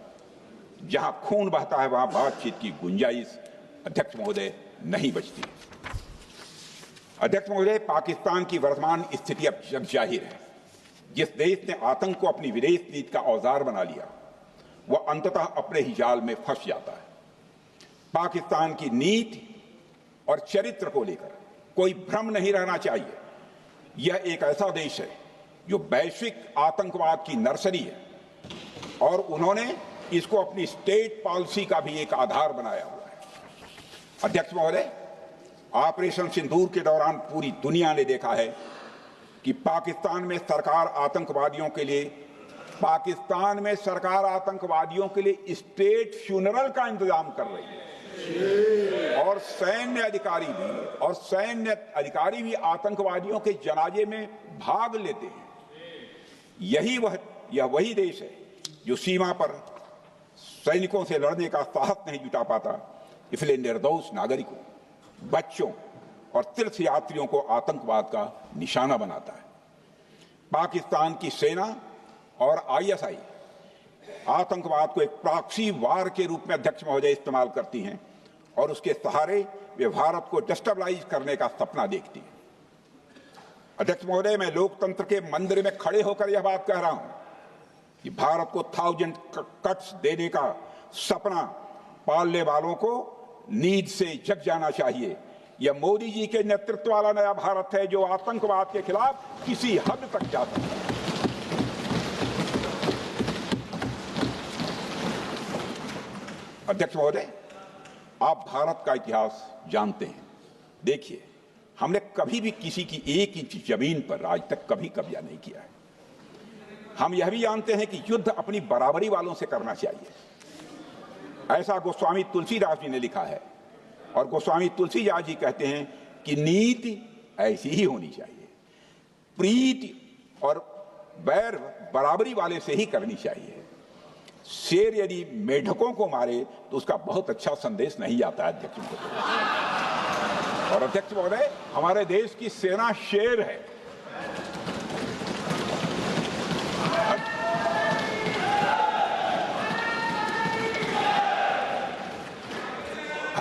Speaker 1: जहां खून बहता है वहां बातचीत की गुंजाइश अध्यक्ष महोदय नहीं बचती। अध्यक्ष महोदय, पाकिस्तान की वर्तमान स्थिति अब जग जाहिर है। जिस देश ने आतंक को अपनी विदेश नीति का औजार बना लिया, वह अंततः अपने ही जाल में फंस जाता है। पाकिस्तान की नीति और चरित्र को लेकर कोई भ्रम नहीं रहना चाहिए। यह एक ऐसा देश है जो वैश्विक आतंकवाद की नर्सरी है और उन्होंने इसको अपनी स्टेट पॉलिसी का भी एक आधार बनाया हुआ है। अध्यक्ष महोदय, ऑपरेशन सिंदूर के दौरान पूरी दुनिया ने देखा है कि पाकिस्तान में सरकार आतंकवादियों के लिए स्टेट फ्यूनरल का इंतजाम कर रही है और सैन्य अधिकारी भी आतंकवादियों के जनाजे में भाग लेते हैं। यह वही देश है जो सीमा पर सैनिकों से लड़ने का साहस नहीं जुटा पाता, इसलिए निर्दोष नागरिकों, बच्चों और तीर्थ यात्रियों को आतंकवाद का निशाना बनाता है। पाकिस्तान की सेना और आईएसआई आतंकवाद को एक प्रॉक्सी वार के रूप में अध्यक्ष महोदय इस्तेमाल करती हैं और उसके सहारे वे भारत को डिस्टेबलाइज करने का सपना देखती हैं। अध्यक्ष महोदय, मैं लोकतंत्र के मंदिर में खड़े होकर यह बात कह रहा हूं कि भारत को 1000 कट्स देने का सपना पालने वालों को नींद से जग जाना चाहिए। यह मोदी जी के नेतृत्व वाला नया भारत है जो आतंकवाद के खिलाफ किसी हद तक जा सकता है। अध्यक्ष महोदय, आप भारत का इतिहास जानते हैं। देखिए, हमने कभी भी किसी की 1 इंच जमीन पर आज तक कभी कब्जा नहीं किया है। हम यह भी जानते हैं कि युद्ध अपनी बराबरी वालों से करना चाहिए। ऐसा गोस्वामी तुलसीदास जी ने लिखा है और गोस्वामी तुलसीदास जी कहते हैं कि नीति ऐसी ही होनी चाहिए। प्रीति और बैर बराबरी वाले से ही करनी चाहिए। शेर यदि मेढकों को मारे तो उसका बहुत अच्छा संदेश नहीं आता है अध्यक्ष महोदय। और अध्यक्ष महोदय, हमारे देश की सेना शेर है।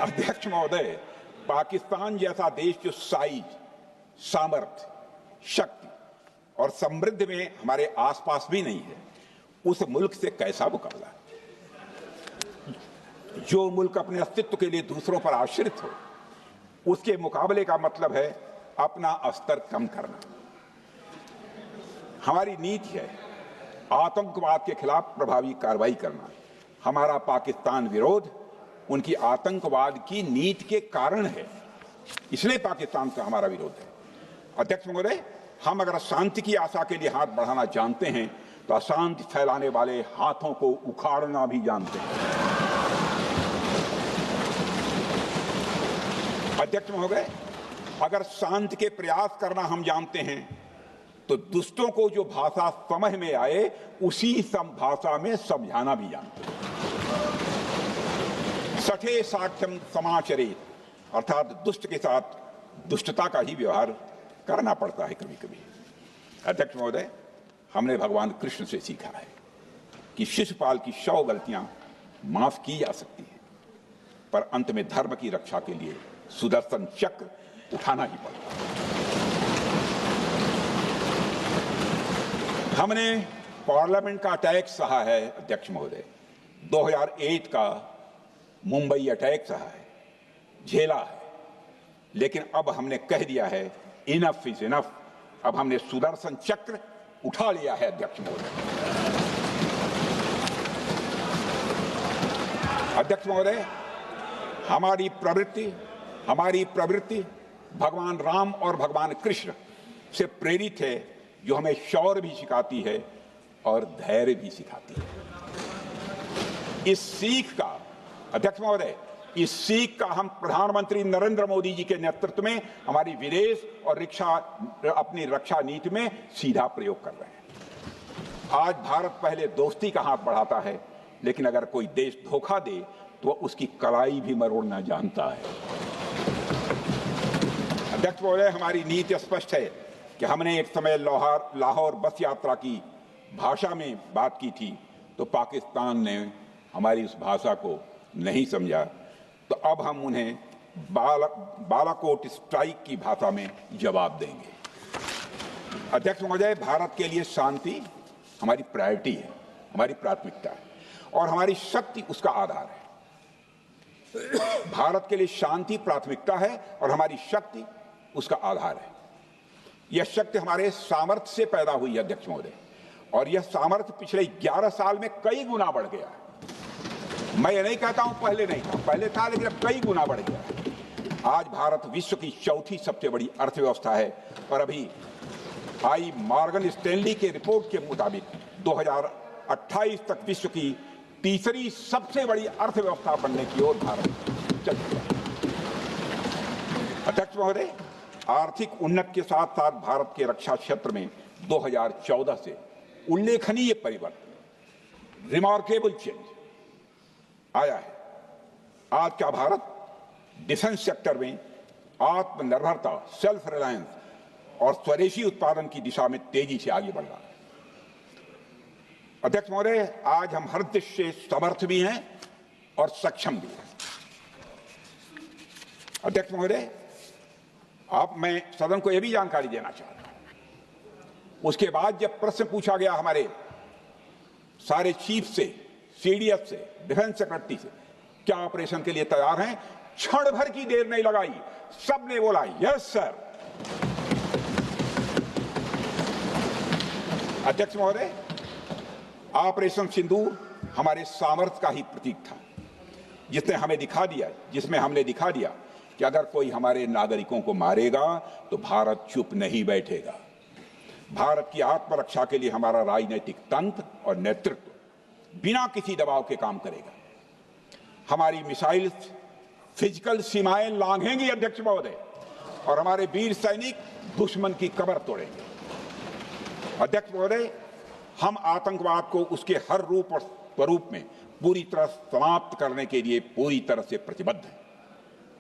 Speaker 1: अध्यक्ष महोदय, पाकिस्तान जैसा देश जो साइज, सामर्थ्य, शक्ति और समृद्धि में हमारे आसपास भी नहीं है, उस मुल्क से कैसा मुकाबला? जो मुल्क अपने अस्तित्व के लिए दूसरों पर आश्रित हो, उसके मुकाबले का मतलब है अपना स्तर कम करना। हमारी नीति है आतंकवाद के खिलाफ प्रभावी कार्रवाई करना। हमारा पाकिस्तान विरोध उनकी आतंकवाद की नीति के कारण है, इसलिए पाकिस्तान से हमारा विरोध है। अध्यक्ष महोदय, हम अगर शांति की आशा के लिए हाथ बढ़ाना जानते हैं तो अशांति फैलाने वाले हाथों को उखाड़ना भी जानते हैं। अध्यक्ष महोदय, अगर शांति के प्रयास करना हम जानते हैं तो दुष्टों को जो भाषा समझ में आए उसी भाषा में समझाना भी जानते हैं। सठे साक्ष्यम समाचरित, अर्थात दुष्ट के साथ दुष्टता का ही व्यवहार करना पड़ता है कभी कभी। अध्यक्ष महोदय, हमने भगवान कृष्ण से सीखा है कि शिशुपाल की 100 गलतियां माफ की जा सकती हैं, पर अंत में धर्म की रक्षा के लिए सुदर्शन चक्र उठाना ही पड़ता है। हमने पार्लियामेंट का अटैक सहा है अध्यक्ष महोदय, 2008 का मुंबई अटैक सहा है, झेला है, लेकिन अब हमने कह दिया है इनफ इज इनफ। अब हमने सुदर्शन चक्र उठा लिया है अध्यक्ष महोदय। अध्यक्ष महोदय, हमारी प्रवृत्ति भगवान राम और भगवान कृष्ण से प्रेरित है, जो हमें शौर्य भी सिखाती है और धैर्य भी सिखाती है। इस सीख का अध्यक्ष महोदय, इस सीख का हम प्रधानमंत्री नरेंद्र मोदी जी के नेतृत्व में हमारी विदेश और अपनी रक्षा नीति में सीधा प्रयोग कर रहे हैं। आज भारत पहले दोस्ती का हाथ बढ़ाता है, लेकिन अगर कोई देश धोखा दे तो उसकी कलाई भी मरोड़ना जानता है। अध्यक्ष महोदय, हमारी नीति स्पष्ट है कि हमने एक समय लाहौर बस यात्रा की भाषा में बात की थी तो पाकिस्तान ने हमारी उस भाषा को नहीं समझा, तो अब हम उन्हें बालाकोट स्ट्राइक की भाषा में जवाब देंगे। अध्यक्ष महोदय, भारत के लिए शांति हमारी प्रायोरिटी है, हमारी प्राथमिकता है और हमारी शक्ति उसका आधार है। भारत के लिए शांति प्राथमिकता है और हमारी शक्ति उसका आधार है। यह शक्ति हमारे सामर्थ्य से पैदा हुई है अध्यक्ष महोदय, और यह सामर्थ्य पिछले 11 साल में कई गुना बढ़ गया है। मैं ये नहीं कहता हूं पहले नहीं था, पहले था, लेकिन अब कई गुना बढ़ गया है। आज भारत विश्व की चौथी सबसे बड़ी अर्थव्यवस्था है और अभी आई मॉर्गन स्टैनली के रिपोर्ट के मुताबिक 2028 तक विश्व की तीसरी सबसे बड़ी अर्थव्यवस्था बनने की ओर भारत चल रहा है। अध्यक्ष महोदय, आर्थिक उन्नति के साथ साथ भारत के रक्षा क्षेत्र में 2014 से उल्लेखनीय परिवर्तन, रिमार्केबल चेंज आया है। आज का भारत डिफेंस सेक्टर में आत्मनिर्भरता, सेल्फ रिलायंस और स्वदेशी उत्पादन की दिशा में तेजी से आगे बढ़ रहा है। अध्यक्ष महोदय, आज हम हर दृष्टि से समर्थ भी हैं और सक्षम भी हैं। अध्यक्ष महोदय, मैं सदन को यह भी जानकारी देना चाहता हूं, उसके बाद जब प्रश्न पूछा गया हमारे सारे चीफ से, सीडीएस से, डिफेंस सेक्रेटरी से, क्या ऑपरेशन के लिए तैयार हैं, क्षण भर की देर नहीं लगाई, सबने बोला यस सर। अध्यक्ष महोदय, ऑपरेशन सिंदूर हमारे सामर्थ्य का ही प्रतीक था, जिसमें हमने दिखा दिया कि अगर कोई हमारे नागरिकों को मारेगा तो भारत चुप नहीं बैठेगा। भारत की आत्मरक्षा के लिए हमारा राजनीतिक तंत्र और नेतृत्व बिना किसी दबाव के काम करेगा। हमारी मिसाइल फिजिकल सीमाएं लांघेंगी अध्यक्ष महोदय, और हमारे वीर सैनिक दुश्मन की कमर तोड़ेंगे। अध्यक्ष महोदय, हम आतंकवाद को उसके हर रूप और स्वरूप में पूरी तरह समाप्त करने के लिए पूरी तरह से प्रतिबद्ध हैं,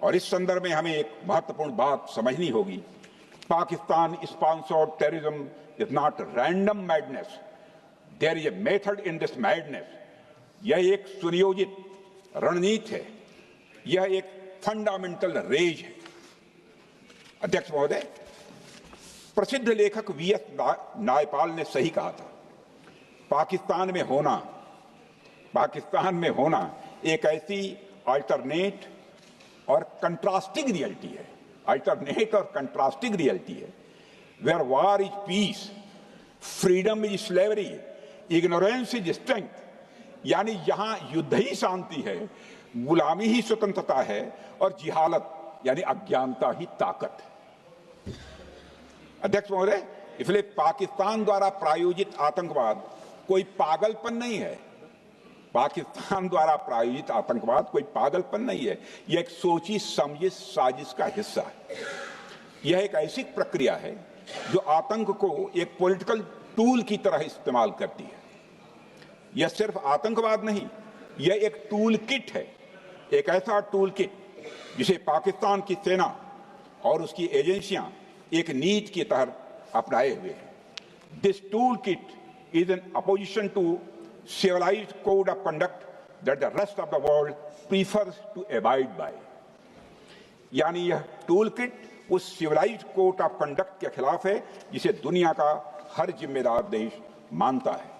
Speaker 1: और इस संदर्भ में हमें एक महत्वपूर्ण बात समझनी होगी। Pakistan sponsored terrorism is not random madness, there is a method in this madness. यह एक सुनियोजित रणनीति है, यह एक फंडामेंटल रेज है। अध्यक्ष महोदय, प्रसिद्ध लेखक वीएस नायपाल ने सही कहा था, पाकिस्तान में होना एक ऐसी अल्टरनेट और कंट्रास्टिंग रियलिटी है, where war is peace, freedom is slavery, ignorance is strength, यानी यहां युद्ध ही शांति है, गुलामी ही स्वतंत्रता है और जिहालत यानी अज्ञानता ही ताकत है। अध्यक्ष महोदय, इसलिए पाकिस्तान द्वारा प्रायोजित आतंकवाद कोई पागलपन नहीं है। पाकिस्तान द्वारा प्रायोजित आतंकवाद कोई पागलपन नहीं है, यह एक सोची समझी साजिश का हिस्सा है। यह एक ऐसी प्रक्रिया है जो आतंक को एक पॉलिटिकल टूल की तरह इस्तेमाल करती है। यह सिर्फ आतंकवाद नहीं, यह एक टूल किट है, एक ऐसा टूल किट जिसे पाकिस्तान की सेना और उसकी एजेंसियां एक नीति की तरह अपनाए हुए हैं। This tool kit is an opposition to civilized code of conduct that the rest of the world prefers to abide by। यानी यह टूल किट उस सिविलाइज्ड कोड ऑफ कंडक्ट के खिलाफ है जिसे दुनिया का हर जिम्मेदार देश मानता है।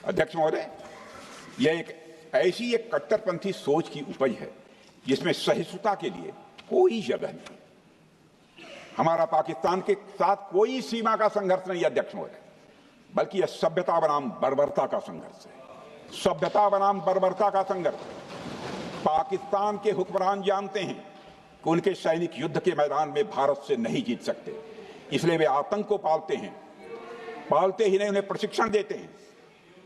Speaker 1: अध्यक्ष महोदय, यह एक कट्टरपंथी सोच की उपज है जिसमें सहिष्णुता के लिए कोई जगह नहीं। हमारा पाकिस्तान के साथ कोई सीमा का संघर्ष नहीं है अध्यक्ष महोदय, बल्कि यह सभ्यता बनाम बर्बरता का संघर्ष है। सभ्यता बनाम बर्बरता का संघर्ष। पाकिस्तान के हुक्मरान जानते हैं कि उनके सैनिक युद्ध के मैदान में भारत से नहीं जीत सकते, इसलिए वे आतंक को पालते हैं, पालते ही नहीं उन्हें प्रशिक्षण देते हैं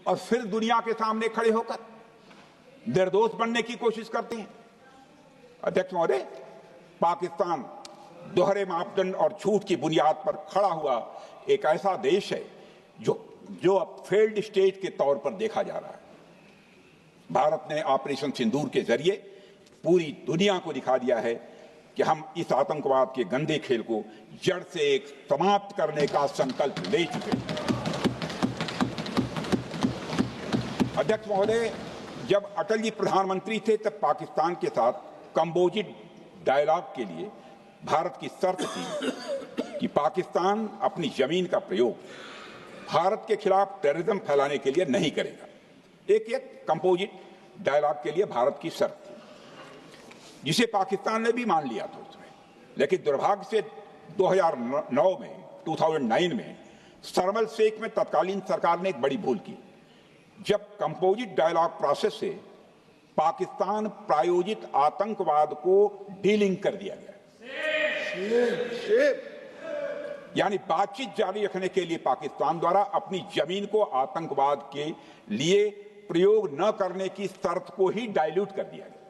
Speaker 1: और फिर दुनिया के सामने खड़े होकर निर्दोष बनने की कोशिश करते हैं। अध्यक्ष महोदय, पाकिस्तान दोहरे मापदंड और झूठ की बुनियाद पर खड़ा हुआ एक ऐसा देश है जो अब फेल्ड स्टेट के तौर पर देखा जा रहा है। भारत ने ऑपरेशन सिंदूर के जरिए पूरी दुनिया को दिखा दिया है कि हम इस आतंकवाद के गंदे खेल को जड़ से एक समाप्त करने का संकल्प ले चुके हैं। अध्यक्ष महोदय, जब अटल जी प्रधानमंत्री थे तब पाकिस्तान के साथ कंबोजिट डायलॉग के लिए भारत की शर्त थी कि पाकिस्तान अपनी जमीन का प्रयोग भारत के खिलाफ टेररिज्म फैलाने के लिए नहीं करेगा। एक कंपोजिट डायलॉग के लिए भारत की शर्त थी, जिसे पाकिस्तान ने भी मान लिया था उसमें। लेकिन दुर्भाग्य से 2009 में शर्म शेख में तत्कालीन सरकार ने एक बड़ी भूल की, जब कंपोजिट डायलॉग प्रोसेस से पाकिस्तान प्रायोजित आतंकवाद को डीलिंक कर दिया गया। यानी बातचीत जारी रखने के लिए पाकिस्तान द्वारा अपनी जमीन को आतंकवाद के लिए प्रयोग न करने की शर्त को ही डाइल्यूट कर दिया गया।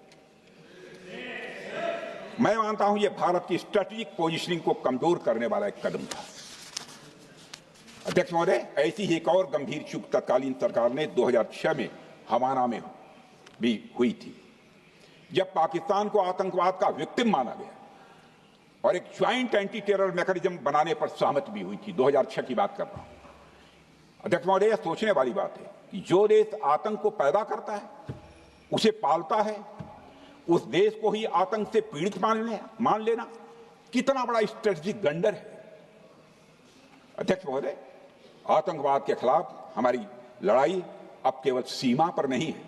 Speaker 1: मैं मानता हूं यह भारत की स्ट्रेटेजिक पोजीशनिंग को कमजोर करने वाला एक कदम था। अध्यक्ष महोदय, ऐसी ही एक और गंभीर चूक तत्कालीन सरकार ने 2006 में हवाना में भी हुई थी, जब पाकिस्तान को आतंकवाद का विक्टिम माना गया और एक ज्वाइंट एंटी टेरर मैकेनिज्म बनाने पर सहमति भी हुई थी। 2006 की बात कर रहा हूं। अध्यक्ष महोदय, यह सोचने वाली बात है कि जो देश आतंक को पैदा करता है, उसे पालता है, उस देश को ही आतंक से पीड़ित मान लेना कितना बड़ा स्ट्रेटेजिक ब्लंडर है। अध्यक्ष महोदय, आतंकवाद के खिलाफ हमारी लड़ाई अब केवल सीमा पर नहीं है,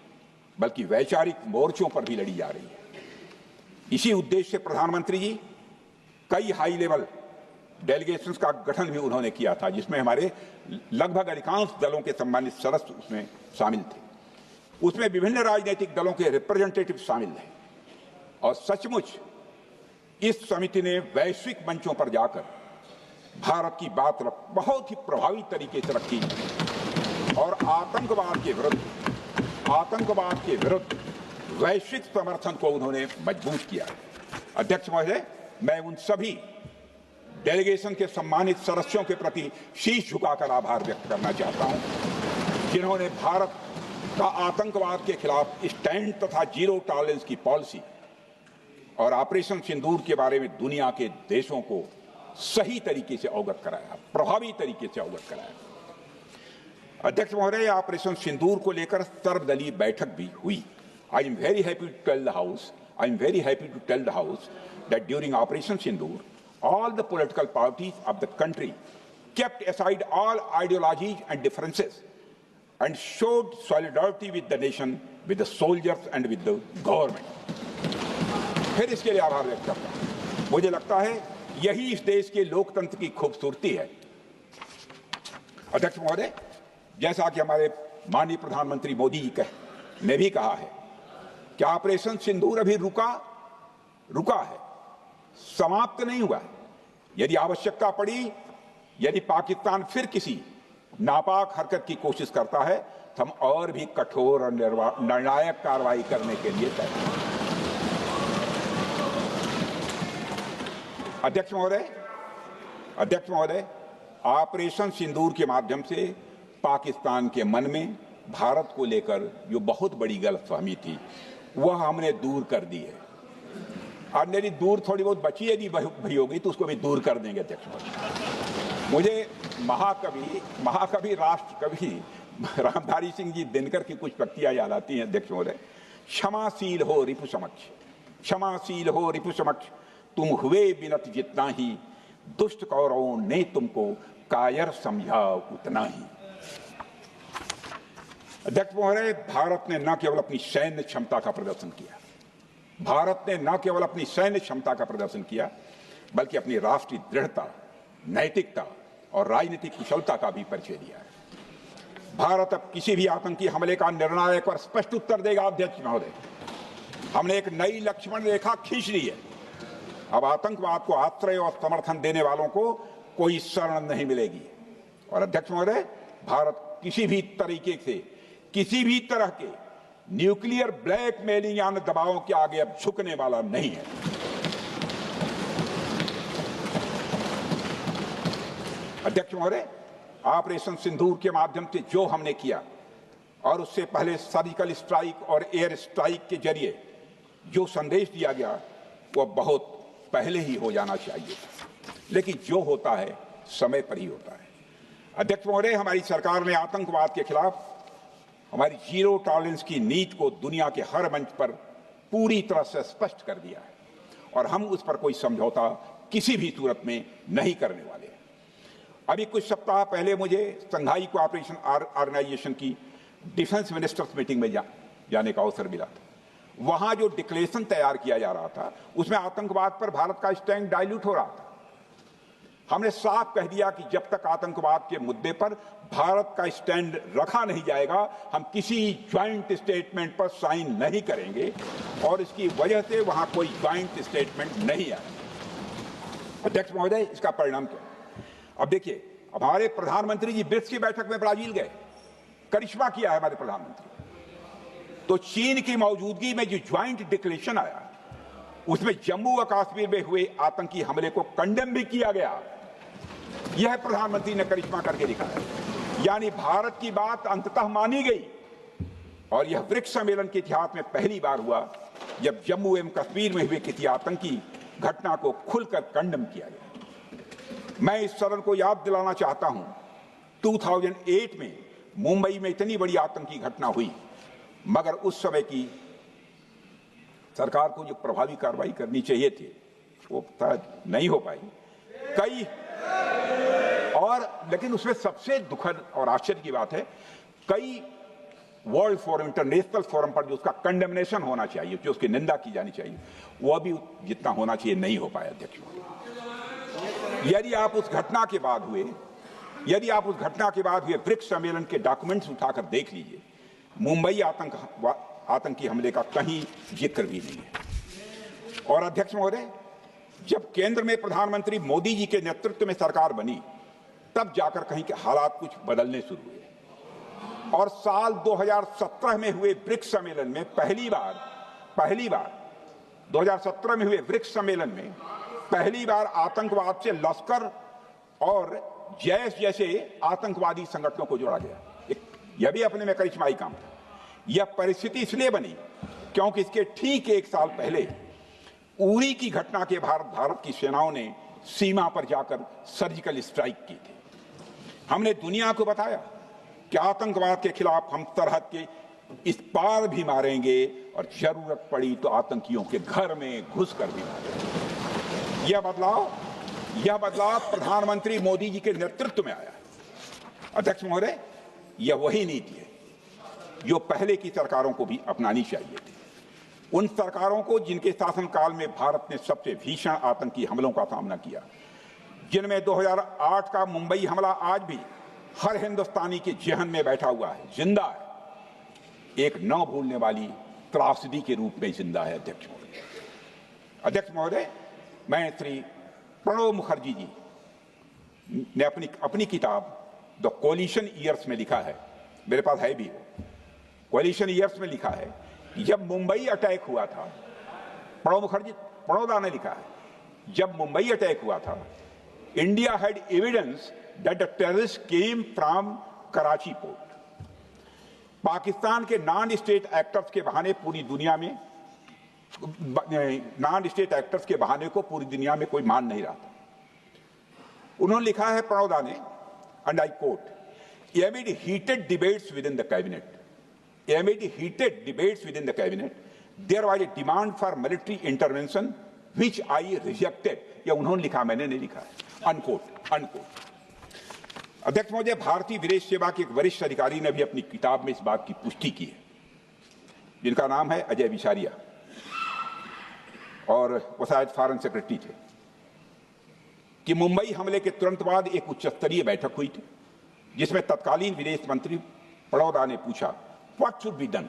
Speaker 1: बल्कि वैचारिक मोर्चों पर भी लड़ी जा रही है। इसी उद्देश्य से प्रधानमंत्री जी कई हाई लेवल डेलीगेशंस का गठन भी उन्होंने किया था, जिसमें हमारे लगभग अधिकांश दलों के सम्मानित सदस्य उसमें शामिल थे। उसमें विभिन्न राजनीतिक दलों के रिप्रेजेंटेटिव शामिल हैं और सचमुच इस समिति ने वैश्विक मंचों पर जाकर भारत की बात बहुत ही प्रभावी तरीके से रखी और आतंकवाद के विरुद्ध वैश्विक समर्थन को उन्होंने मजबूत किया। अध्यक्ष महोदय, मैं उन सभी डेलीगेशन के सम्मानित सदस्यों के प्रति शीश झुकाकर आभार व्यक्त करना चाहता हूं, जिन्होंने भारत का आतंकवाद के खिलाफ स्टैंड तथा जीरो टॉलरेंस की पॉलिसी और ऑपरेशन सिंदूर के बारे में दुनिया के देशों को सही तरीके से अवगत कराया, प्रभावी तरीके से अवगत कराया। अध्यक्ष महोदय, ऑपरेशन सिंदूर को लेकर सर्वदलीय बैठक भी हुई। I am very happy to tell the house that during Operation Sindoor, all the political parties of the country kept aside all ideologies and differences and showed solidarity with the nation, with the soldiers and with the government. फिर इसके लिए आभार व्यक्त करता हूं। मुझे लगता है यही इस देश के लोकतंत्र की खूबसूरती है। अध्यक्ष महोदय, जैसा कि हमारे माननीय प्रधानमंत्री मोदी जी ने भी कहा है कि ऑपरेशन सिंदूर अभी रुका है, समाप्त नहीं हुआ है। यदि आवश्यकता पड़ी, यदि पाकिस्तान फिर किसी नापाक हरकत की कोशिश करता है तो हम और भी कठोर और निर्णायक कार्रवाई करने के लिए तैयार हैं। अध्यक्ष महोदय, ऑपरेशन सिंदूर के माध्यम से पाकिस्तान के मन में भारत को लेकर जो बहुत बड़ी गलतफहमी थी वह हमने दूर कर दी है। और मेरी दूर थोड़ी बहुत बची यदि भई होगी तो उसको भी दूर कर देंगे। अध्यक्ष महोदय, मुझे महाकवि राष्ट्र कवि रामधारी सिंह जी दिनकर की कुछ पंक्तियां याद आती हैं। अध्यक्ष महोदय, क्षमाशील हो रिपु समक्ष, तुम हुए विनत जितना ही, दुष्ट कौरवों ने तुमको कायर समझा उतना ही। अध्यक्ष महोदय, भारत ने न केवल अपनी सैन्य क्षमता का प्रदर्शन किया, बल्कि अपनी राष्ट्रीय दृढ़ता, नैतिकता और राजनीतिक कुशलता का भी परिचय दिया है। भारत अब किसी भी आतंकी हमले का निर्णायक और स्पष्ट उत्तर देगा। अध्यक्ष महोदय, हमने एक नई लक्ष्मण रेखा खींच ली है। अब आतंकवाद को आश्रय और समर्थन देने वालों को कोई शरण नहीं मिलेगी। और अध्यक्ष महोदय, भारत किसी भी तरीके से किसी भी तरह के न्यूक्लियर ब्लैकमेलिंग या दबावों के आगे अब झुकने वाला नहीं है। अध्यक्ष महोदय, ऑपरेशन सिंदूर के माध्यम से जो हमने किया और उससे पहले सर्जिकल स्ट्राइक और एयर स्ट्राइक के जरिए जो संदेश दिया गया वह बहुत पहले ही हो जाना चाहिए, लेकिन जो होता है समय पर ही होता है। अध्यक्ष महोदय, हमारी सरकार ने आतंकवाद के खिलाफ हमारी जीरो टॉलरेंस की नीति को दुनिया के हर मंच पर पूरी तरह से स्पष्ट कर दिया है और हम उस पर कोई समझौता किसी भी सूरत में नहीं करने वाले हैं। अभी कुछ सप्ताह पहले मुझे शंघाई कोऑपरेशन ऑर्गेनाइजेशन की डिफेंस मिनिस्टर्स मीटिंग में जाने का अवसर मिला था। वहां जो डिक्लेरेशन तैयार किया जा रहा था उसमें आतंकवाद पर भारत का स्टैंड डाइल्यूट हो रहा था। हमने साफ कह दिया कि जब तक आतंकवाद के मुद्दे पर भारत का स्टैंड रखा नहीं जाएगा हम किसी ज्वाइंट स्टेटमेंट पर साइन नहीं करेंगे और इसकी वजह से वहां कोई ज्वाइंट स्टेटमेंट नहीं आया। अध्यक्ष महोदय, इसका परिणाम क्या? अब देखिए, हमारे प्रधानमंत्री जी ब्रिक्स की बैठक में ब्राजील गए, करिश्मा किया है हमारे प्रधानमंत्री। तो चीन की मौजूदगी में जो ज्वाइंट डिक्लेरेशन आया उसमें जम्मू व कश्मीर में हुए आतंकी हमले को कंडेम भी किया गया। यह प्रधानमंत्री ने करिश्मा करके दिखाया, यानी भारत की बात अंततः मानी गई। और यह ब्रिक्स सम्मेलन के इतिहास में पहली बार हुआ जब जम्मू एवं कश्मीर में हुए किसी आतंकी घटना को खुलकर कंडेम किया गया। मैं इस सदन को याद दिलाना चाहता हूं, 2008 में मुंबई में इतनी बड़ी आतंकी घटना हुई, मगर उस समय की सरकार को जो प्रभावी कार्रवाई करनी चाहिए थी वो नहीं हो पाई। लेकिन उसमें सबसे दुखद और आश्चर्य की बात है, कई वर्ल्ड फोरम, इंटरनेशनल फोरम पर जो उसका कंडेमनेशन होना चाहिए, जो उसकी निंदा की जानी चाहिए, वह भी जितना होना चाहिए नहीं हो पाया। अध्यक्ष, यदि आप उस घटना के बाद हुए ब्रिक्स सम्मेलन के डॉक्यूमेंट्स उठाकर देख लीजिए, मुंबई आतंकी हमले का कहीं जिक्र भी नहीं है। और अध्यक्ष महोदय, जब केंद्र में प्रधानमंत्री मोदी जी के नेतृत्व में सरकार बनी तब जाकर कहीं के हालात कुछ बदलने शुरू हुए और साल 2017 में हुए ब्रिक्स सम्मेलन में पहली बार 2017 में हुए ब्रिक्स सम्मेलन में पहली बार आतंकवाद से लश्कर और जैश जैसे आतंकवादी संगठनों को जोड़ा गया। यह भी अपने में करिश्माई काम था। यह परिस्थिति इसलिए बनी क्योंकि इसके ठीक एक साल पहले उरी की घटना के भारत की सेनाओं ने सीमा पर जाकर सर्जिकल स्ट्राइक की थी। हमने दुनिया को बताया कि आतंकवाद के खिलाफ हम सरहद के इस पार भी मारेंगे और जरूरत पड़ी तो आतंकियों के घर में घुसकर भी मारेंगे। यह बदलाव प्रधानमंत्री मोदी जी के नेतृत्व में आया। अध्यक्ष महोदय, यह वही नीति है जो पहले की सरकारों को भी अपनानी चाहिए थी। उन सरकारों को जिनके शासनकाल में भारत ने सबसे भीषण आतंकी हमलों का सामना किया, जिनमें 2008 का मुंबई हमला आज भी हर हिंदुस्तानी के जहन में बैठा हुआ है, जिंदा है, एक न भूलने वाली त्रासदी के रूप में जिंदा है। अध्यक्ष महोदय, मैं श्री प्रणब मुखर्जी जी ने अपनी किताब द कोलिशन ईयर्स में लिखा है, मेरे पास है भी, कोलिशन ईयर्स में लिखा है कि जब मुंबई अटैक हुआ था, प्रणोदा ने लिखा है, जब मुंबई अटैक हुआ था, India had evidence that the terrorist came from Karachi port. Pakistan के नॉन स्टेट एक्टर्स के बहाने पूरी दुनिया में, नॉन स्टेट एक्टर्स के बहाने को पूरी दुनिया में कोई मान नहीं रहा था। उन्होंने लिखा है प्रणोदा ने, and I quote, amid heated debates within the cabinet, there was a demand for military intervention which I rejected. यह उन्होंने लिखा, मैंने नहीं लिखा है, अनकोट। अध्यक्ष महोदय, भारतीय विदेश सेवा के एक वरिष्ठ अधिकारी ने भी अपनी किताब में इस बात की पुष्टि की है, जिनका नाम है अजय बिसारिया, और वो शायद फॉरेन सेक्रेटरी थे, कि मुंबई हमले के तुरंत बाद एक उच्च स्तरीय बैठक हुई थी जिसमें तत्कालीन विदेश मंत्री प्रणोदा ने पूछा व्हाट शुड बी डन।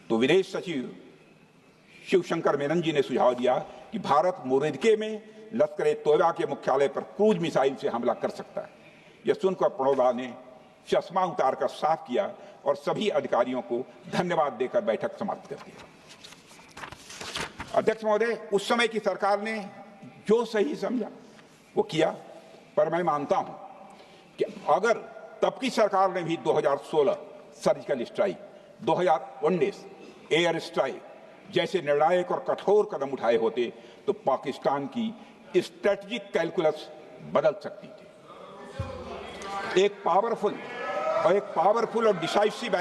Speaker 1: तो विदेश सचिव शिवशंकर मेनन जी ने सुझाव दिया कि भारत मोरदके में लश्कर-ए-तोयबा के मुख्यालय पर क्रूज मिसाइल से हमला कर सकता है। यह सुनकर प्रणोदा ने चश्मा उतारकर साफ किया और सभी अधिकारियों को धन्यवाद देकर बैठक समाप्त कर दी। अध्यक्ष महोदय, उस समय की सरकार ने जो सही समझा वो किया, पर मैं मानता हूं कि अगर तब की सरकार ने भी 2016 सर्जिकल स्ट्राइक, 2019 एयर स्ट्राइक जैसे निर्णायक और कठोर कदम उठाए होते तो पाकिस्तान की स्ट्रेटेजिक कैलकुलस बदल सकती थी। एक पावरफुल और डिसाइसिव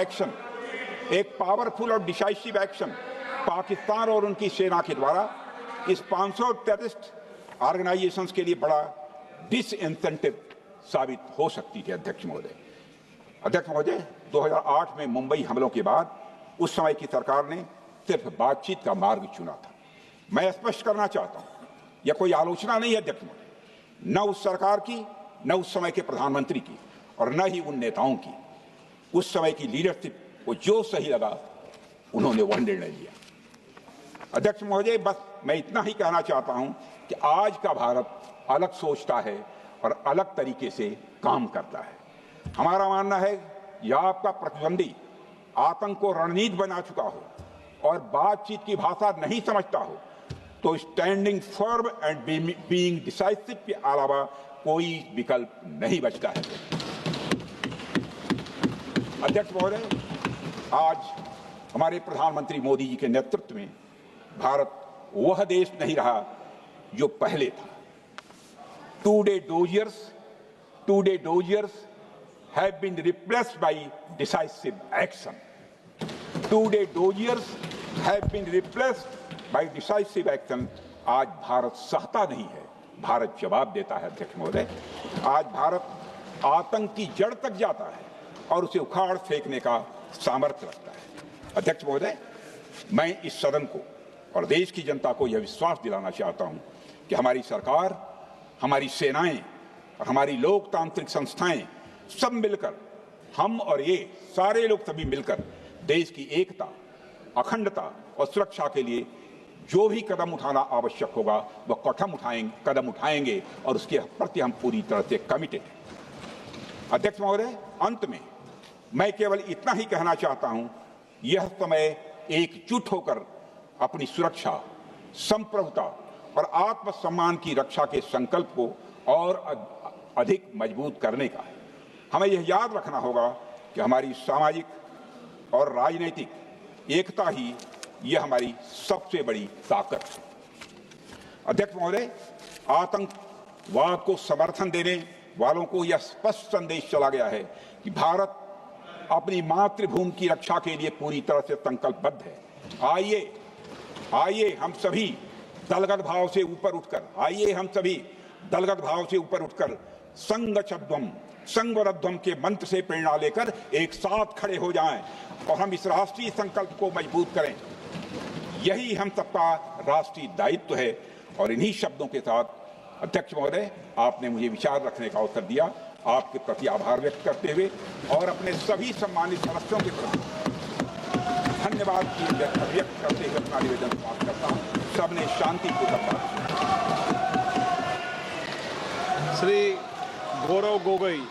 Speaker 1: एक्शन पाकिस्तान और उनकी सेना के द्वारा इस 500 टेररिस्ट ऑर्गेनाइजेशंस के लिए बड़ा डिसइंसेंटिव साबित हो सकती थी। अध्यक्ष महोदय, 2008 में मुंबई हमलों के बाद उस समय की सरकार ने सिर्फ बातचीत का मार्ग चुना था। मैं स्पष्ट करना चाहता हूं, यह कोई आलोचना नहीं है अध्यक्ष महोदय, न उस सरकार की, न उस समय के प्रधानमंत्री की, और न ही उन नेताओं की। उस समय की लीडरशिप को जो सही लगा उन्होंने वह निर्णय लिया। अध्यक्ष महोदय, बस मैं इतना ही कहना चाहता हूं कि आज का भारत अलग सोचता है और अलग तरीके से काम करता है। हमारा मानना है यह आपका प्रतिद्वंदी आतंक को रणनीति बना चुका हो और बातचीत की भाषा नहीं समझता हो तो standing firm and being decisive के अलावा कोई विकल्प नहीं बचता है। अध्यक्ष महोदय, आज हमारे प्रधानमंत्री मोदी जी के नेतृत्व में भारत वह देश नहीं रहा जो पहले था। Two-day doziers have been replaced by decisive action. Two-day doziers have been replaced by decisive action. आज भारत सहता नहीं है, भारत जवाब देता है। अध्यक्ष महोदय, आज भारत आतंक की जड़ तक जाता है और उसे उखाड़ फेंकने का सामर्थ्य रखता है। अध्यक्ष महोदय, मैं इस सदन को और देश की जनता को यह विश्वास दिलाना चाहता हूं कि हमारी सरकार, हमारी सेनाएं और हमारी लोकतांत्रिक संस्थाएं सब मिलकर, हम और ये सारे लोग सभी मिलकर देश की एकता, अखंडता और सुरक्षा के लिए जो भी कदम उठाना आवश्यक होगा वह कदम उठाएंगे और उसके प्रति हम पूरी तरह से कमिटेड हैं। अध्यक्ष महोदय, अंत में मैं केवल इतना ही कहना चाहता हूं, यह समय एकजुट होकर अपनी सुरक्षा, संप्रभुता और आत्मसम्मान की रक्षा के संकल्प को और अधिक मजबूत करने का है। हमें यह याद रखना होगा कि हमारी सामाजिक और राजनीतिक एकता ही यह हमारी सबसे बड़ी ताकत है। अध्यक्ष महोदय, आतंकवाद को समर्थन देने वालों को यह स्पष्ट संदेश चला गया है कि भारत अपनी मातृभूमि की रक्षा के लिए पूरी तरह से संकल्पबद्ध है। आइए हम सभी दलगत भाव से ऊपर उठकर, आइए हम सभी दलगत भाव से ऊपर उठकर संगच्छध्वम संगवरध्वम के मंत्र से प्रेरणा लेकर एक साथ खड़े हो जाएं और हम इस राष्ट्रीय संकल्प को मजबूत करें। यही हम सबका राष्ट्रीय दायित्व है। और इन्हीं शब्दों के साथ अध्यक्ष महोदय, आपने मुझे विचार रखने का अवसर दिया, आपके प्रति आभार व्यक्त करते हुए और अपने सभी सम्मानित सदस्यों के प्रति धन्यवाद व्यक्त करते हुए अपना निवेदन समाप्त करता हूँ। सबने शांतिपूर्वक बात।
Speaker 2: श्री गौरव गोगोई।